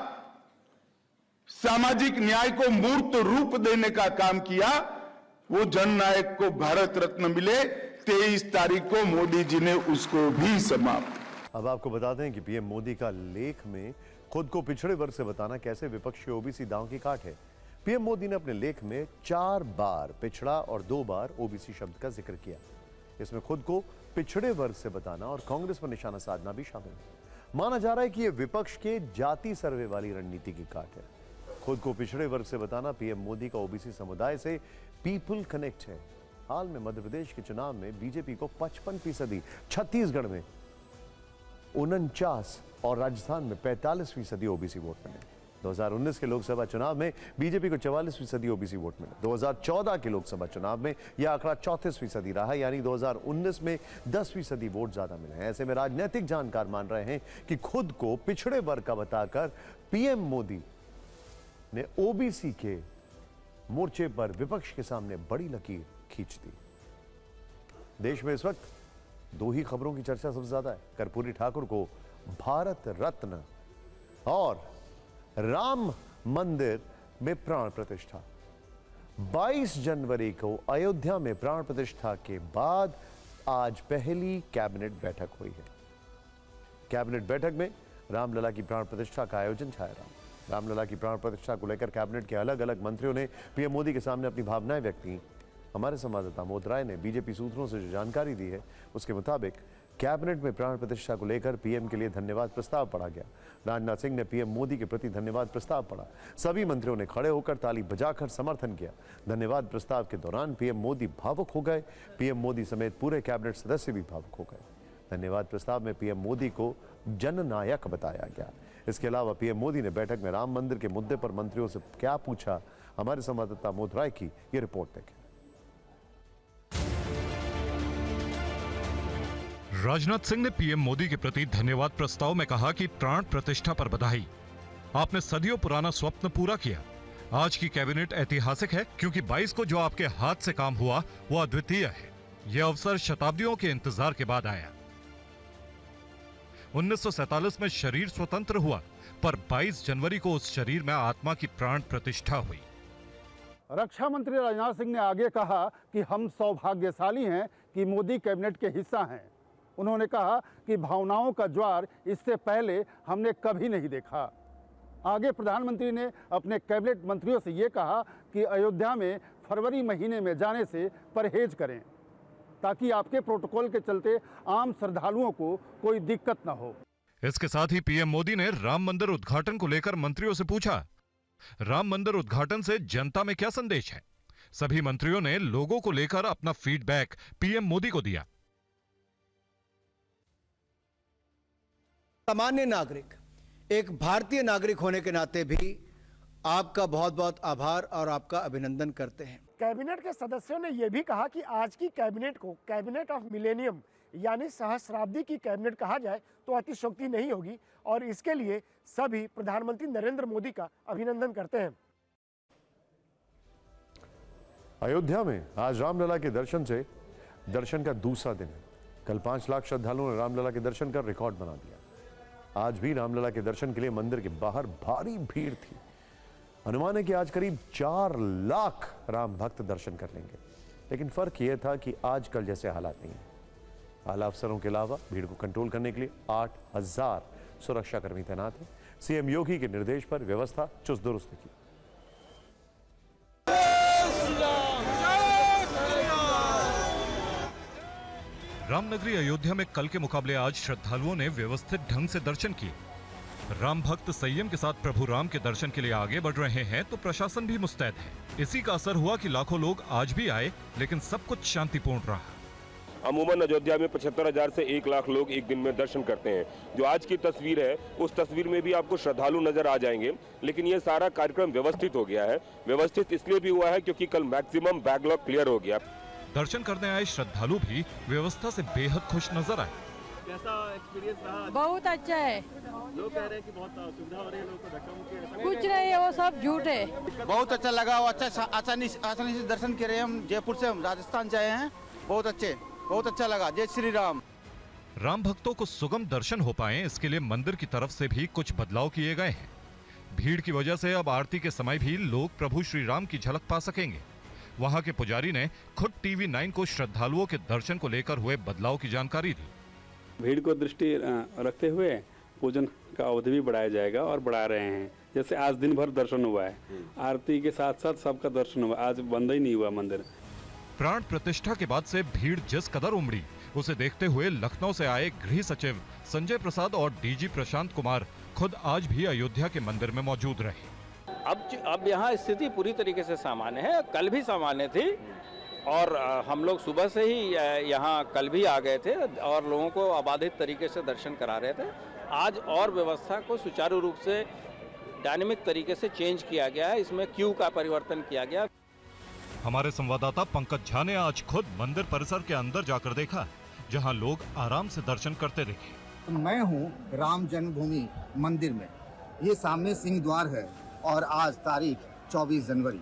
सामाजिक न्याय को मूर्त रूप देने का काम किया, वो जननायक को भारत रत्न मिले। 23 तारीख को मोदी जी ने उसको भी समाप्त। अब आपको बता दें कि पीएम मोदी का लेख में खुद को पिछड़े वर्ग से बताना कैसे विपक्ष के ओबीसी दांव की काट है। पीएम मोदी ने अपने लेख में 4 बार पिछड़ा और 2 बार ओबीसी शब्द का जिक्र किया। इसमें खुद को पिछड़े वर्ग से बताना और कांग्रेस पर निशाना साधना भी शामिल है। माना जा रहा है कि यह विपक्ष के जाति सर्वे वाली रणनीति की काट है। खुद को पिछड़े वर्ग से बताना पीएम मोदी का ओबीसी समुदाय से पीपल कनेक्ट है। हाल में मध्य प्रदेश के चुनाव में बीजेपी को 55%, छत्तीसगढ़ में 49% और राजस्थान में 45% ओबीसी वोट मिले। 2019 के लोकसभा चुनाव में बीजेपी को 44% ओबीसी वोट मिले। 2014 के लोकसभा चुनाव में यह आंकड़ा 34% रहा, यानी 2019 में 10% वोट ज्यादा मिले हैं। ऐसे में राजनीतिक जानकार मान रहे हैं कि खुद को पिछड़े वर्ग का बताकर पीएम मोदी ने ओबीसी के मोर्चे पर विपक्ष के सामने बड़ी लकीर खींच दी। देश में इस वक्त 2 ही खबरों की चर्चा सबसे ज्यादा है। कर्पूरी ठाकुर को भारत रत्न और राम मंदिर में प्राण प्रतिष्ठा। 22 जनवरी को अयोध्या में प्राण प्रतिष्ठा के बाद आज पहली कैबिनेट बैठक हुई है। कैबिनेट बैठक में रामलला की प्राण प्रतिष्ठा का आयोजन छाया रहा। रामलला की प्राण प्रतिष्ठा को लेकर कैबिनेट के अलग अलग मंत्रियों ने पीएम मोदी के सामने अपनी भावनाएं व्यक्त की। हमारे संवाददाता मोद राय ने बीजेपी सूत्रों से जो जानकारी दी है, उसके मुताबिक कैबिनेट में प्राण प्रतिष्ठा को लेकर पीएम के लिए धन्यवाद प्रस्ताव पढ़ा गया। राजनाथ सिंह ने पीएम मोदी के प्रति धन्यवाद प्रस्ताव पढ़ा। सभी मंत्रियों ने खड़े होकर ताली बजाकर समर्थन किया। धन्यवाद प्रस्ताव के दौरान पीएम मोदी भावुक हो गए। पीएम मोदी समेत पूरे कैबिनेट सदस्य भी भावुक हो गए। धन्यवाद प्रस्ताव में पीएम मोदी को जननायक बताया गया। इसके अलावा पीएम मोदी ने बैठक में राम मंदिर के मुद्दे पर मंत्रियों से क्या पूछा, हमारे संवाददाता मोद राय की ये रिपोर्ट देखें। राजनाथ सिंह ने पीएम मोदी के प्रति धन्यवाद प्रस्ताव में कहा कि प्राण प्रतिष्ठा पर बधाई, आपने सदियों पुराना स्वप्न पूरा किया। आज की कैबिनेट ऐतिहासिक है क्योंकि 22 को जो आपके हाथ से काम हुआ वो अद्वितीय है। यह अवसर शताब्दियों के इंतजार के बाद आया। 1947 में शरीर स्वतंत्र हुआ, पर 22 जनवरी को उस शरीर में आत्मा की प्राण प्रतिष्ठा हुई। रक्षा मंत्री राजनाथ सिंह ने आगे कहा कि हम सौभाग्यशाली हैं कि मोदी कैबिनेट के हिस्सा हैं। उन्होंने कहा कि भावनाओं का ज्वार इससे पहले हमने कभी नहीं देखा। आगे प्रधानमंत्री ने अपने कैबिनेट मंत्रियों से ये कहा कि अयोध्या में फरवरी महीने में जाने से परहेज करें ताकि आपके प्रोटोकॉल के चलते आम श्रद्धालुओं को कोई दिक्कत न हो। इसके साथ ही पीएम मोदी ने राम मंदिर उद्घाटन को लेकर मंत्रियों से पूछा, राम मंदिर उद्घाटन से जनता में क्या संदेश है? सभी मंत्रियों ने लोगों को लेकर अपना फीडबैक पीएम मोदी को दिया। सामान्य नागरिक, एक भारतीय नागरिक होने के नाते भी आपका बहुत बहुत आभार और आपका अभिनंदन करते हैं। कैबिनेट के सदस्यों ने यह भी कहा कि आज की कैबिनेट को कैबिनेट ऑफ मिलेनियम यानी सहस्राब्दी की कैबिनेट कहा जाए तो अतिशयोक्ति नहीं होगी और इसके लिए सभी प्रधानमंत्री नरेंद्र मोदी का अभिनंदन करते हैं। अयोध्या में आज रामलला के दर्शन का दूसरा दिन है। कल 5 लाख श्रद्धालुओं ने रामलला के दर्शन कर रिकॉर्ड बना दिया। आज भी रामलला के दर्शन के लिए मंदिर के बाहर भारी भीड़ थी। अनुमान है कि आज करीब 4 लाख राम भक्त दर्शन कर लेंगे। लेकिन फर्क यह था कि आज कल जैसे हालात नहीं है। आला अफसरों के अलावा भीड़ को कंट्रोल करने के लिए 8000 सुरक्षाकर्मी तैनात हैं। सीएम योगी के निर्देश पर व्यवस्था चुस्त दुरुस्त की। रामनगरी अयोध्या में कल के मुकाबले आज श्रद्धालुओं ने व्यवस्थित ढंग से दर्शन किए। राम भक्त संयम के साथ प्रभु राम के दर्शन के लिए आगे बढ़ रहे हैं तो प्रशासन भी मुस्तैद है। इसी का असर हुआ कि लाखों लोग आज भी आए, लेकिन सब कुछ शांतिपूर्ण रहा। अमूमन अयोध्या में 75,000 से 1 लाख लोग एक दिन में दर्शन करते हैं। जो आज की तस्वीर है उस तस्वीर में भी आपको श्रद्धालु नजर आ जाएंगे, लेकिन ये सारा कार्यक्रम व्यवस्थित हो गया है। व्यवस्थित इसलिए भी हुआ है क्योंकि कल मैक्सिमम बैकलॉग क्लियर हो गया। दर्शन करने आए श्रद्धालु भी व्यवस्था से बेहद खुश नजर आए। कैसा एक्सपीरियंस रहा? बहुत अच्छा है। लोग कह रहे हैं कि बहुत सुविधा हो रही है, लोगों को धक्का मुक्की कुछ नहीं है, वो सब झूठ है। बहुत अच्छा लगा, आसानी से दर्शन कर रहे हैं। हम जयपुर से राजस्थान से आए हैं। बहुत अच्छा लगा। जय श्री राम। राम भक्तों को सुगम दर्शन हो पाए, इसके लिए मंदिर की तरफ से भी कुछ बदलाव किए गए हैं। भीड़ की वजह से अब आरती के समय भी लोग प्रभु श्री राम की झलक पा सकेंगे। वहां के पुजारी ने खुद टीवी 9 को श्रद्धालुओं के दर्शन को लेकर हुए बदलाव की जानकारी दी। भीड़ को दृष्टि रखते हुए पूजन का अवधि भी बढ़ाया जाएगा और बढ़ा रहे हैं। जैसे आज दिन भर दर्शन हुआ है, आरती के साथ साथ सबका दर्शन हुआ, आज बंद ही नहीं हुआ मंदिर। प्राण प्रतिष्ठा के बाद से भीड़ जिस कदर उमड़ी, उसे देखते हुए लखनऊ से आए गृह सचिव संजय प्रसाद और डीजी प्रशांत कुमार खुद आज भी अयोध्या के मंदिर में मौजूद रहे। अब यहाँ स्थिति पूरी तरीके से सामान्य है। कल भी सामान्य थी और हम लोग सुबह से ही यहाँ कल भी आ गए थे और लोगों को अबाधित तरीके से दर्शन करा रहे थे। आज और व्यवस्था को सुचारू रूप से डायनेमिक तरीके से चेंज किया गया है। इसमें क्यू का परिवर्तन किया गया। हमारे संवाददाता पंकज झा ने आज खुद मंदिर परिसर के अंदर जाकर देखा, जहां लोग आराम से दर्शन करते दिखे। मैं हूं राम जन्मभूमि मंदिर में। ये सामने सिंह द्वार है और आज तारीख 24 जनवरी।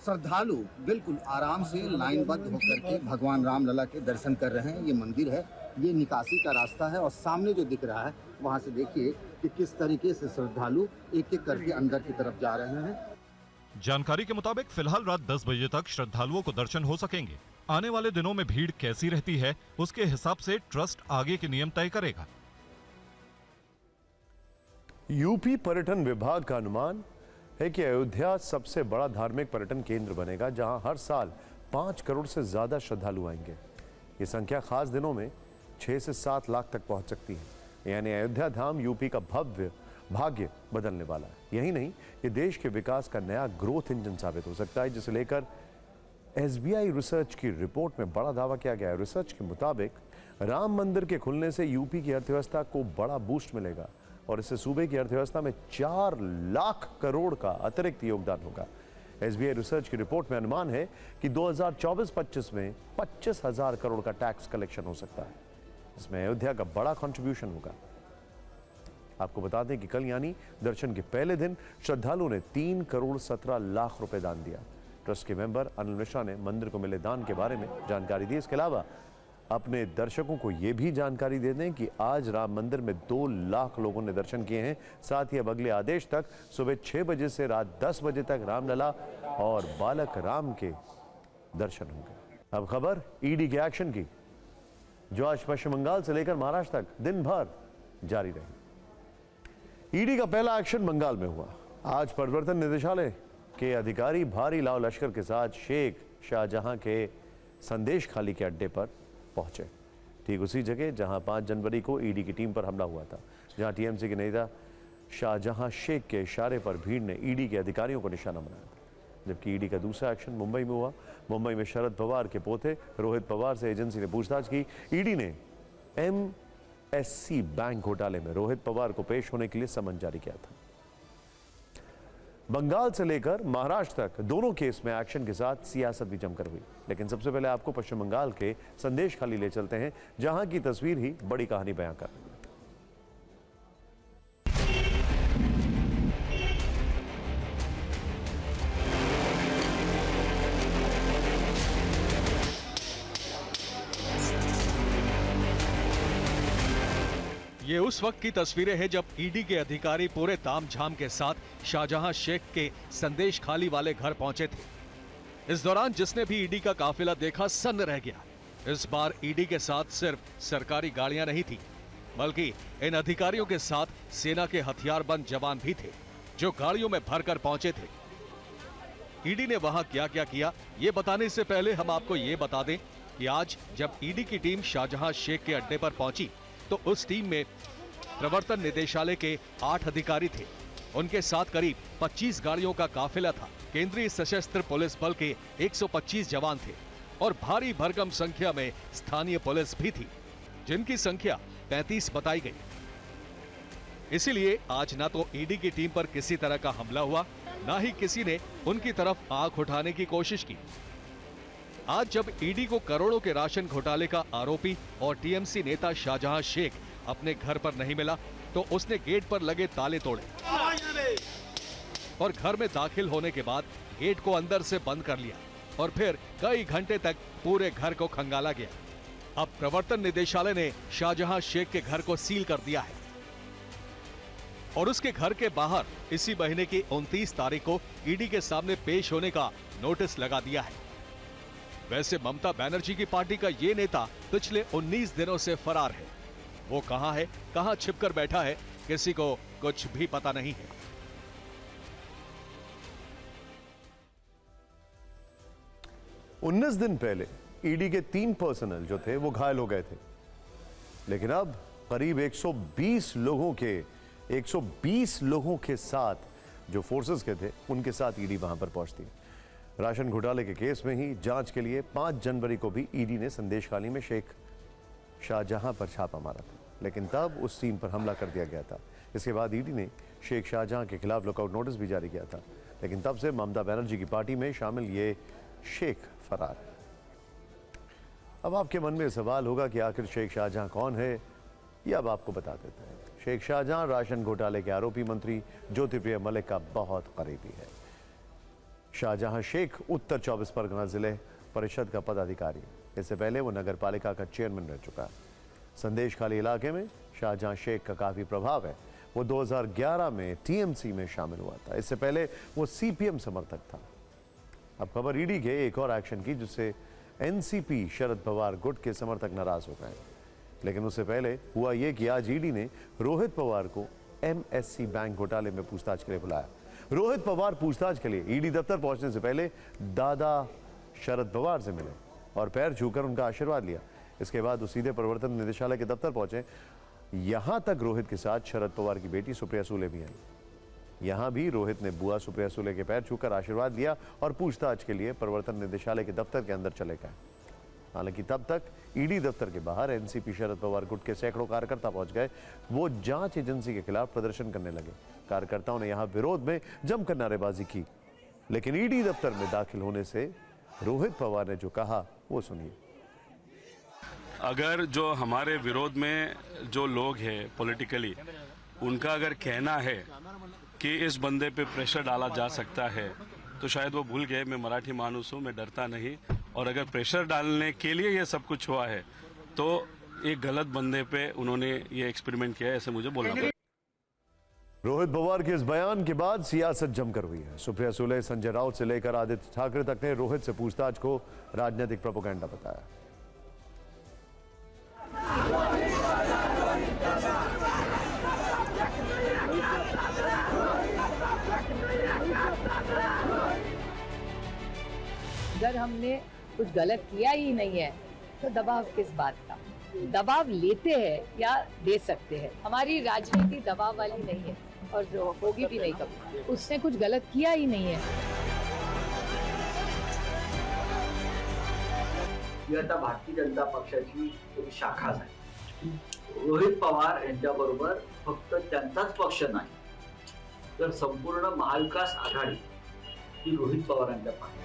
श्रद्धालु बिल्कुल आराम से लाइनबद्ध होकर के भगवान रामलला के दर्शन कर रहे हैं। ये मंदिर है, ये निकासी का रास्ता है और सामने जो दिख रहा है वहाँ से देखिए कि किस तरीके से श्रद्धालु एक एक करके अंदर की तरफ जा रहे हैं। जानकारी के मुताबिक फिलहाल रात 10 बजे तक श्रद्धालुओं को दर्शन हो सकेंगे। आने वाले दिनों में भीड़ कैसी रहती है उसके हिसाब से ट्रस्ट आगे के नियम तय करेगा। यूपी पर्यटन विभाग का अनुमान है कि अयोध्या सबसे बड़ा धार्मिक पर्यटन केंद्र बनेगा, जहां हर साल 5 करोड़ से ज्यादा श्रद्धालु आएंगे। ये संख्या खास दिनों में 6 से 7 लाख तक पहुंच सकती है। यानी अयोध्या धाम यूपी का भव्य भाग्य बदलने वाला है। यही नहीं, ये देश के विकास का नया ग्रोथ इंजन साबित हो सकता है, जिसे लेकर SBI रिसर्च की रिपोर्ट में बड़ा दावा किया गया है। रिसर्च के मुताबिक राम मंदिर के खुलने से यूपी की अर्थव्यवस्था को बड़ा बूस्ट मिलेगा और इससे सूबे की अर्थव्यवस्था में 4 लाख करोड़ का अतिरिक्त योगदान होगा। SBI रिसर्च की रिपोर्ट में अनुमान है कि 2024-25 में 25,000 करोड़ का टैक्स कलेक्शन हो सकता है। इसमें अयोध्या का बड़ा कंट्रीब्यूशन होगा। आपको बता दें कि कल यानी दर्शन के पहले दिन श्रद्धालुओं ने 3 करोड़ 17 लाख रुपए दान दिया। ट्रस्ट के मेंबर अनिल मिश्रा ने मंदिर को मिले दान के बारे में जानकारी दी। इसके अलावा अपने दर्शकों को यह भी जानकारी दे दें कि आज राम मंदिर में 2 लाख लोगों ने दर्शन किए हैं। साथ ही अब अगले आदेश तक सुबह 6 बजे से रात 10 बजे तक रामलला और बालक राम के दर्शन होंगे। अब खबर ईडी के एक्शन की, जो आज पश्चिम बंगाल से लेकर महाराष्ट्र तक दिन भर जारी रही। ईडी का पहला एक्शन बंगाल में हुआ। आज प्रवर्तन निदेशालय के अधिकारी भारी लाव लश्कर के साथ शेख शाहजहां के संदेश खाली के अड्डे पर पहुंचे, ठीक उसी जगह जहां 5 जनवरी को ईडी की टीम पर हमला हुआ था, जहां टीएमसी के नेता शाहजहां शेख के इशारे पर भीड़ ने ईडी के अधिकारियों को निशाना बनाया था। जबकि ईडी का दूसरा एक्शन मुंबई में हुआ। मुंबई में शरद पवार के पोते रोहित पवार से एजेंसी ने पूछताछ की। ईडी ने MSC बैंक घोटाले में रोहित पवार को पेश होने के लिए समन जारी किया था। बंगाल से लेकर महाराष्ट्र तक दोनों केस में एक्शन के साथ सियासत भी जमकर हुई। लेकिन सबसे पहले आपको पश्चिम बंगाल के संदेश खाली ले चलते हैं, जहां की तस्वीर ही बड़ी कहानी बयां कर रही है। ये उस वक्त की तस्वीरें हैं जब ईडी के अधिकारी पूरे तामझाम के साथ शाहजहां शेख के संदेश खाली वाले घर पहुंचे थे। इस दौरान जिसने भी ईडी का काफिला देखा सन्न रह गया। इस बार ईडी के साथ सिर्फ सरकारी गाड़ियां नहीं थी, बल्कि इन अधिकारियों के साथ सेना के हथियारबंद जवान भी थे, जो गाड़ियों में भरकर पहुंचे थे। ईडी ने वहां क्या क्या किया, ये बताने से पहले हम आपको ये बता दें कि आज जब ईडी की टीम शाहजहां शेख के अड्डे पर पहुंची तो उस टीम में प्रवर्तन निदेशालय के 8 अधिकारी थे। उनके साथ करीब 25 गाड़ियों का काफिला था। केंद्रीय सशस्त्र पुलिस बल के 125 जवान थे और भारी भरकम संख्या में स्थानीय पुलिस भी थी, जिनकी संख्या 35 बताई गई। इसीलिए आज ना तो ईडी की टीम पर किसी तरह का हमला हुआ, ना ही किसी ने उनकी तरफ आंख उठाने की कोशिश की। आज जब ईडी को करोड़ों के राशन घोटाले का आरोपी और टीएमसी नेता शाहजहां शेख अपने घर पर नहीं मिला, तो उसने गेट पर लगे ताले तोड़े और घर में दाखिल होने के बाद गेट को अंदर से बंद कर लिया और फिर कई घंटे तक पूरे घर को खंगाला गया। अब प्रवर्तन निदेशालय ने शाहजहां शेख के घर को सील कर दिया है और उसके घर के बाहर इसी महीने की 29 तारीख को ईडी के सामने पेश होने का नोटिस लगा दिया है। वैसे ममता बनर्जी की पार्टी का ये नेता पिछले 19 दिनों से फरार है। वो कहां है, कहां छिपकर बैठा है, किसी को कुछ भी पता नहीं है। उन्नीस दिन पहले ईडी के 3 पर्सनल जो थे वो घायल हो गए थे, लेकिन अब करीब 120 लोगों के साथ जो फोर्सेस के थे उनके साथ ईडी वहां पर पहुंचती है। राशन घोटाले के केस में ही जांच के लिए 5 जनवरी को भी ईडी ने संदेश खाली में शेख शाहजहां पर छापा मारा था, लेकिन तब उस टीम पर हमला कर दिया गया था। इसके बाद ईडी ने शेख शाहजहां के खिलाफ लुकआउट नोटिस भी जारी किया था, लेकिन तब से ममता बनर्जी की पार्टी में शामिल ये शेख फरार है। अब आपके मन में सवाल होगा कि आखिर शेख शाहजहां कौन है, ये अब आपको बता देते हैं। शेख शाहजहां राशन घोटाले के आरोपी मंत्री ज्योतिप्रिय मलिक का बहुत करीबी है। शाहजहां शेख उत्तर 24 परगना जिले परिषद का पदाधिकारी है। इससे पहले वो नगर पालिका का चेयरमैन रह चुका है। संदेश खाली इलाके में शाहजहां शेख का काफी प्रभाव है। वो 2011 में टीएमसी में शामिल हुआ था। इससे पहले वो सीपीएम समर्थक था। अब खबर ईडी के एक और एक्शन की, जिससे एनसीपी शरद पवार गुट के समर्थक नाराज हो गए। लेकिन उससे पहले हुआ ये कि आज ईडी ने रोहित पवार को MSC बैंक घोटाले में पूछताछ के लिए बुलाया। रोहित पवार पूछताछ के लिए ईडी दफ्तर पहुंचने से पहले दादा शरद पवार से मिले और पैर छूकर उनका आशीर्वाद लिया। इसके बाद वो सीधे प्रवर्तन निदेशालय के दफ्तर पहुंचे। यहां तक रोहित के साथ शरद पवार की बेटी सुप्रिया सुले भी आई। यहां भी रोहित ने बुआ सुप्रिया सुले के पैर छूकर आशीर्वाद दिया और पूछताछ के लिए प्रवर्तन निदेशालय के दफ्तर के अंदर चले गए। हालांकि तब तक ईडी दफ्तर के बाहर एनसीपी शरद पवार गुट के सैकड़ों कार्यकर्ता पहुंच गए। वो जांच एजेंसी के खिलाफ प्रदर्शन करने लगे। कार्यकर्ताओं ने यहां विरोध में जमकर नारेबाजी की, लेकिन ईडी दफ्तर में दाखिल होने से रोहित पवार ने जो कहा वो सुनिए। अगर जो हमारे विरोध में जो लोग हैं पॉलिटिकली, उनका अगर कहना है कि इस बंदे पे प्रेशर डाला जा सकता है, तो शायद वो भूल गए मैं मराठी मानुस हूँ, मैं डरता नहीं। और अगर प्रेशर डालने के लिए ये सब कुछ हुआ है तो एक गलत बंदे पे उन्होंने ये एक्सपेरिमेंट किया है, ऐसे मुझे बोलना पड़ेगा। रोहित पवार के इस बयान के बाद सियासत जमकर हुई है। सुप्रिया सुले, संजय राउत से लेकर आदित्य ठाकरे तक ने रोहित से पूछताछ को राजनीतिक प्रोपेगेंडा बताया। अगर हमने कुछ गलत किया ही नहीं है तो दबाव किस बात का? दबाव लेते हैं या दे सकते हैं। हमारी राजनीति दबाव वाली नहीं है और जो होगी भी नहीं कभी। उसने कुछ गलत किया ही नहीं है। ही आता भारतीय जनता पक्षाची एक शाखाच आहे। रोहित पवार यांच्याबरोबर फक्त त्यांचाच पक्ष नाही, तर संपूर्ण महाविकास आघाडी ही रोहित पवारांच्या पाठीशी।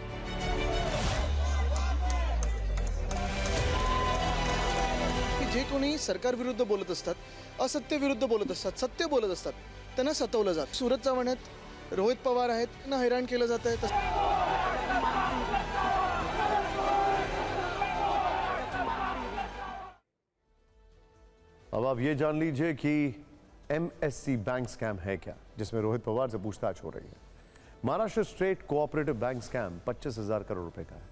जे कोणी सरकार विरुद्ध बोलत असतात, असत्य विरुद्ध बोलत असतात, सत्य बोलत असतात, त्यांना सतवलं जातं। सुरत चव्हाण्यात रोहित पवार आहेत, त्यांना हैराण केलं जात आहे। अब आप ये जान लीजिए कि एमएससी बैंक स्कैम है क्या, जिसमें रोहित पवार से पूछताछ हो रही है। Maharashtra state cooperative bank scam 25,000 crore रुपए का है।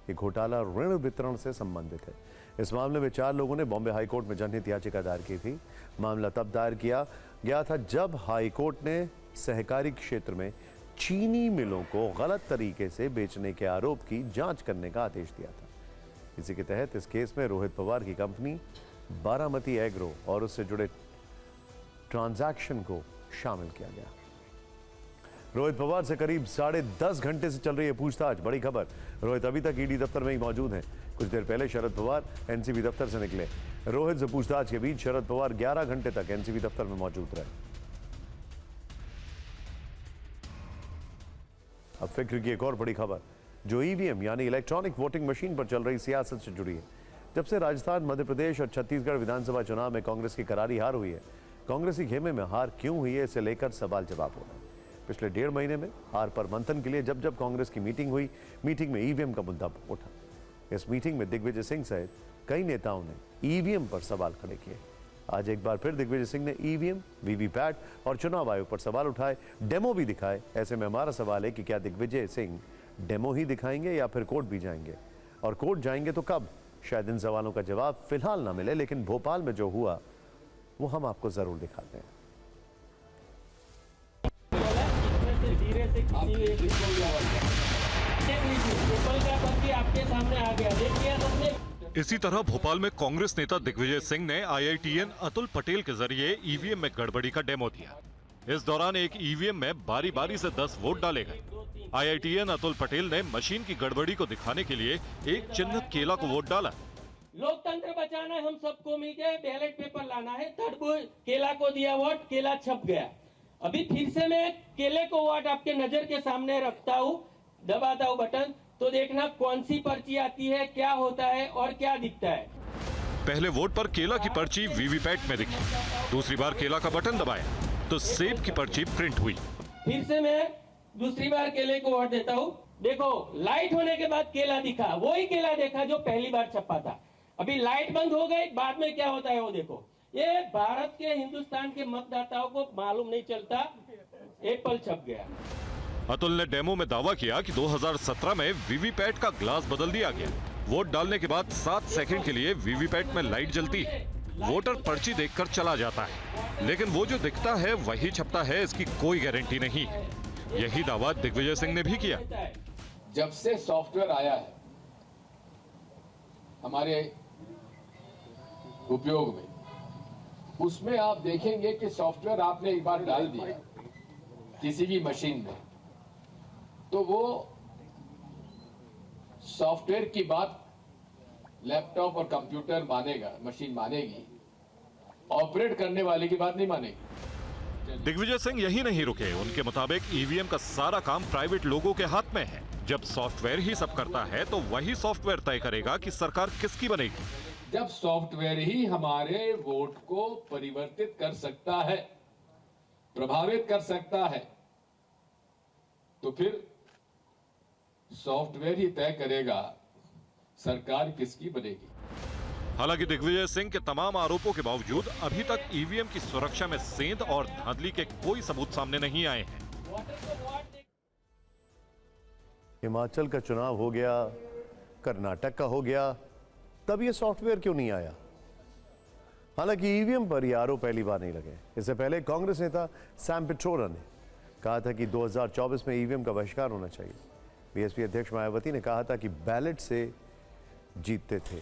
ये घोटाला ऋण वितरण से संबंधित है। इस मामले में 4 लोगों ने बॉम्बे हाईकोर्ट में जनहित याचिका दायर की थी। मामला तब दायर किया गया था जब हाईकोर्ट ने सहकारी क्षेत्र में चीनी मिलों को गलत तरीके से बेचने के आरोप की जांच करने का आदेश दिया था। इसी के तहत इस केस में रोहित पवार की कंपनी बारामती एग्रो और उससे जुड़े ट्रांजैक्शन को शामिल किया गया। रोहित पवार से करीब 10.5 घंटे से चल रही है पूछताछ। बड़ी खबर, रोहित अभी तक ईडी दफ्तर में ही मौजूद हैं। कुछ देर पहले शरद पवार एनसीबी दफ्तर से निकले। रोहित से पूछताछ के बीच शरद पवार 11 घंटे तक एनसीबी दफ्तर में मौजूद रहे। अब फिक्र की एक और बड़ी खबर, जो ईवीएम यानी इलेक्ट्रॉनिक वोटिंग मशीन पर चल रही सियासत से जुड़ी है। जब से राजस्थान, मध्य प्रदेश और छत्तीसगढ़ विधानसभा चुनाव में कांग्रेस की करारी हार हुई है, कांग्रेसी खेमे में हार क्यों हुई है, इसे लेकर सवाल जवाब हो रहा है। पिछले 1.5 महीने में हार पर मंथन के लिए जब जब कांग्रेस की मीटिंग हुई, मीटिंग में ईवीएम का मुद्दा उठा। इस मीटिंग में दिग्विजय सिंह सहित कई नेताओं ने ईवीएम पर सवाल खड़े किए। आज एक बार फिर दिग्विजय सिंह ने ईवीएम, वीवीपैट और चुनाव आयोग पर सवाल उठाए, डेमो भी दिखाए। ऐसे में हमारा सवाल है कि क्या दिग्विजय सिंह डेमो ही दिखाएंगे या फिर कोर्ट भी जाएंगे, और कोर्ट जाएंगे तो कब? शायद इन सवालों का जवाब फिलहाल ना मिले, लेकिन भोपाल में जो हुआ वो हम आपको जरूर दिखाते हैं। इसी तरह भोपाल में कांग्रेस नेता दिग्विजय सिंह ने IITN अतुल पटेल के जरिए ईवीएम में गड़बड़ी का डेमो दिया। इस दौरान एक ईवीएम में बारी बारी से 10 वोट डाले गए। IITN अतुल पटेल ने मशीन की गड़बड़ी को दिखाने के लिए एक चिन्ह केला को वोट डाला। लोकतंत्र बचाना है, हम सबको मिलकर बैलेट पेपर लाना है। केला को दिया वोट, केला छप गया। अभी फिर से मैं केले को वोट आपके नजर के सामने रखता हूँ, दबाता हूँ बटन, तो देखना कौन सी पर्ची आती है, क्या होता है और क्या दिखता है। पहले वोट पर केला की पर्ची वीवीपैट में दिखी, दूसरी बार केला का बटन दबाया तो सेब की पर्ची प्रिंट हुई। फिर से मैं दूसरी बार केले को वोट देता हूँ। देखो, लाइट होने के बाद केला दिखा, वही केला देखा जो पहली बार छपा था। अभी लाइट बंद हो गई, बाद में क्या होता है वो देखो। ये भारत के, हिंदुस्तान के मतदाताओं को मालूम नहीं चलता, एप्पल छप गया। अतुल ने डेमो में दावा किया कि 2017 में वीवीपैट का ग्लास बदल दिया गया। वोट डालने के बाद 7 सेकंड के लिए वीवीपैट में लाइट जलती है। वोटर पर्ची देखकर चला जाता है, लेकिन वो जो दिखता है वही छपता है, इसकी कोई गारंटी नहीं। यही दावा दिग्विजय सिंह ने भी किया। जब से सॉफ्टवेयर आया है, हमारे उपयोग में, उसमें आप देखेंगे कि सॉफ्टवेयर आपने एक बार डाल दिया किसी भी मशीन में, तो वो सॉफ्टवेयर की बात लैपटॉप और कंप्यूटर मानेगा, मशीन मानेगी, ऑपरेट करने वाले की बात नहीं मानेगी। दिग्विजय सिंह यही नहीं रुके। उनके मुताबिक ईवीएम का सारा काम प्राइवेट लोगों के हाथ में है। जब सॉफ्टवेयर ही सब करता है तो वही सॉफ्टवेयर तय करेगा कि सरकार किसकी बनेगी। जब सॉफ्टवेयर ही हमारे वोट को परिवर्तित कर सकता है, प्रभावित कर सकता है, तो फिर सॉफ्टवेयर ही तय करेगा सरकार किसकी बनेगी। हालांकि दिग्विजय सिंह के तमाम आरोपों के बावजूद अभी तक ईवीएम की सुरक्षा में सेंध और धांधली के कोई सबूत सामने नहीं आए हैं। हिमाचल का चुनाव हो गया, कर्नाटक का हो गया, तब ये सॉफ्टवेयर क्यों नहीं आया? हालांकि ईवीएम पर ये आरोप पहली बार नहीं लगे। इससे पहले कांग्रेस नेता सैम पिट्रोडा ने कहा था कि 2024 में ईवीएम का बहिष्कार होना चाहिए। बीएसपी अध्यक्ष मायावती ने कहा था कि बैलेट से जीतते थे,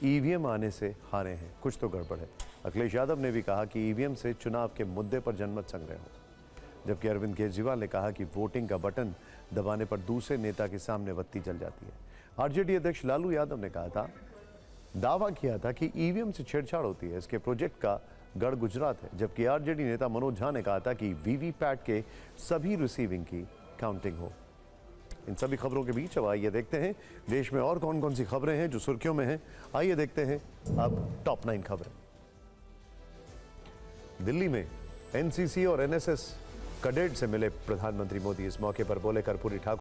ईवीएम आने से हारे हैं, कुछ तो गड़बड़ है। अखिलेश यादव ने भी कहा कि ईवीएम से चुनाव के मुद्दे पर जनमत संग्रह हो, जबकि अरविंद केजरीवाल ने कहा कि वोटिंग का बटन दबाने पर दूसरे नेता के सामने बत्ती जल जाती है। आरजेडी अध्यक्ष लालू यादव ने कहा था, दावा किया था कि ईवीएम से छेड़छाड़ होती है, इसके प्रोजेक्ट का गढ़ गुजरात है, जबकि आरजेडी नेता मनोज झा ने कहा था कि वीवीपैट के सभी रिसीविंग की काउंटिंग हो। इन सभी खबरों के बीच अब आइए देखते हैं देश में और कौन कौन सी खबरें हैं जो सुर्खियों में हैं। आइए देखते हैं अब टॉप 9 खबरें। दिल्ली में एनसीसी और एनएसएस कैडेट से मिले प्रधानमंत्री मोदी। इस मौके पर बोले कर्पूरी ठाकुर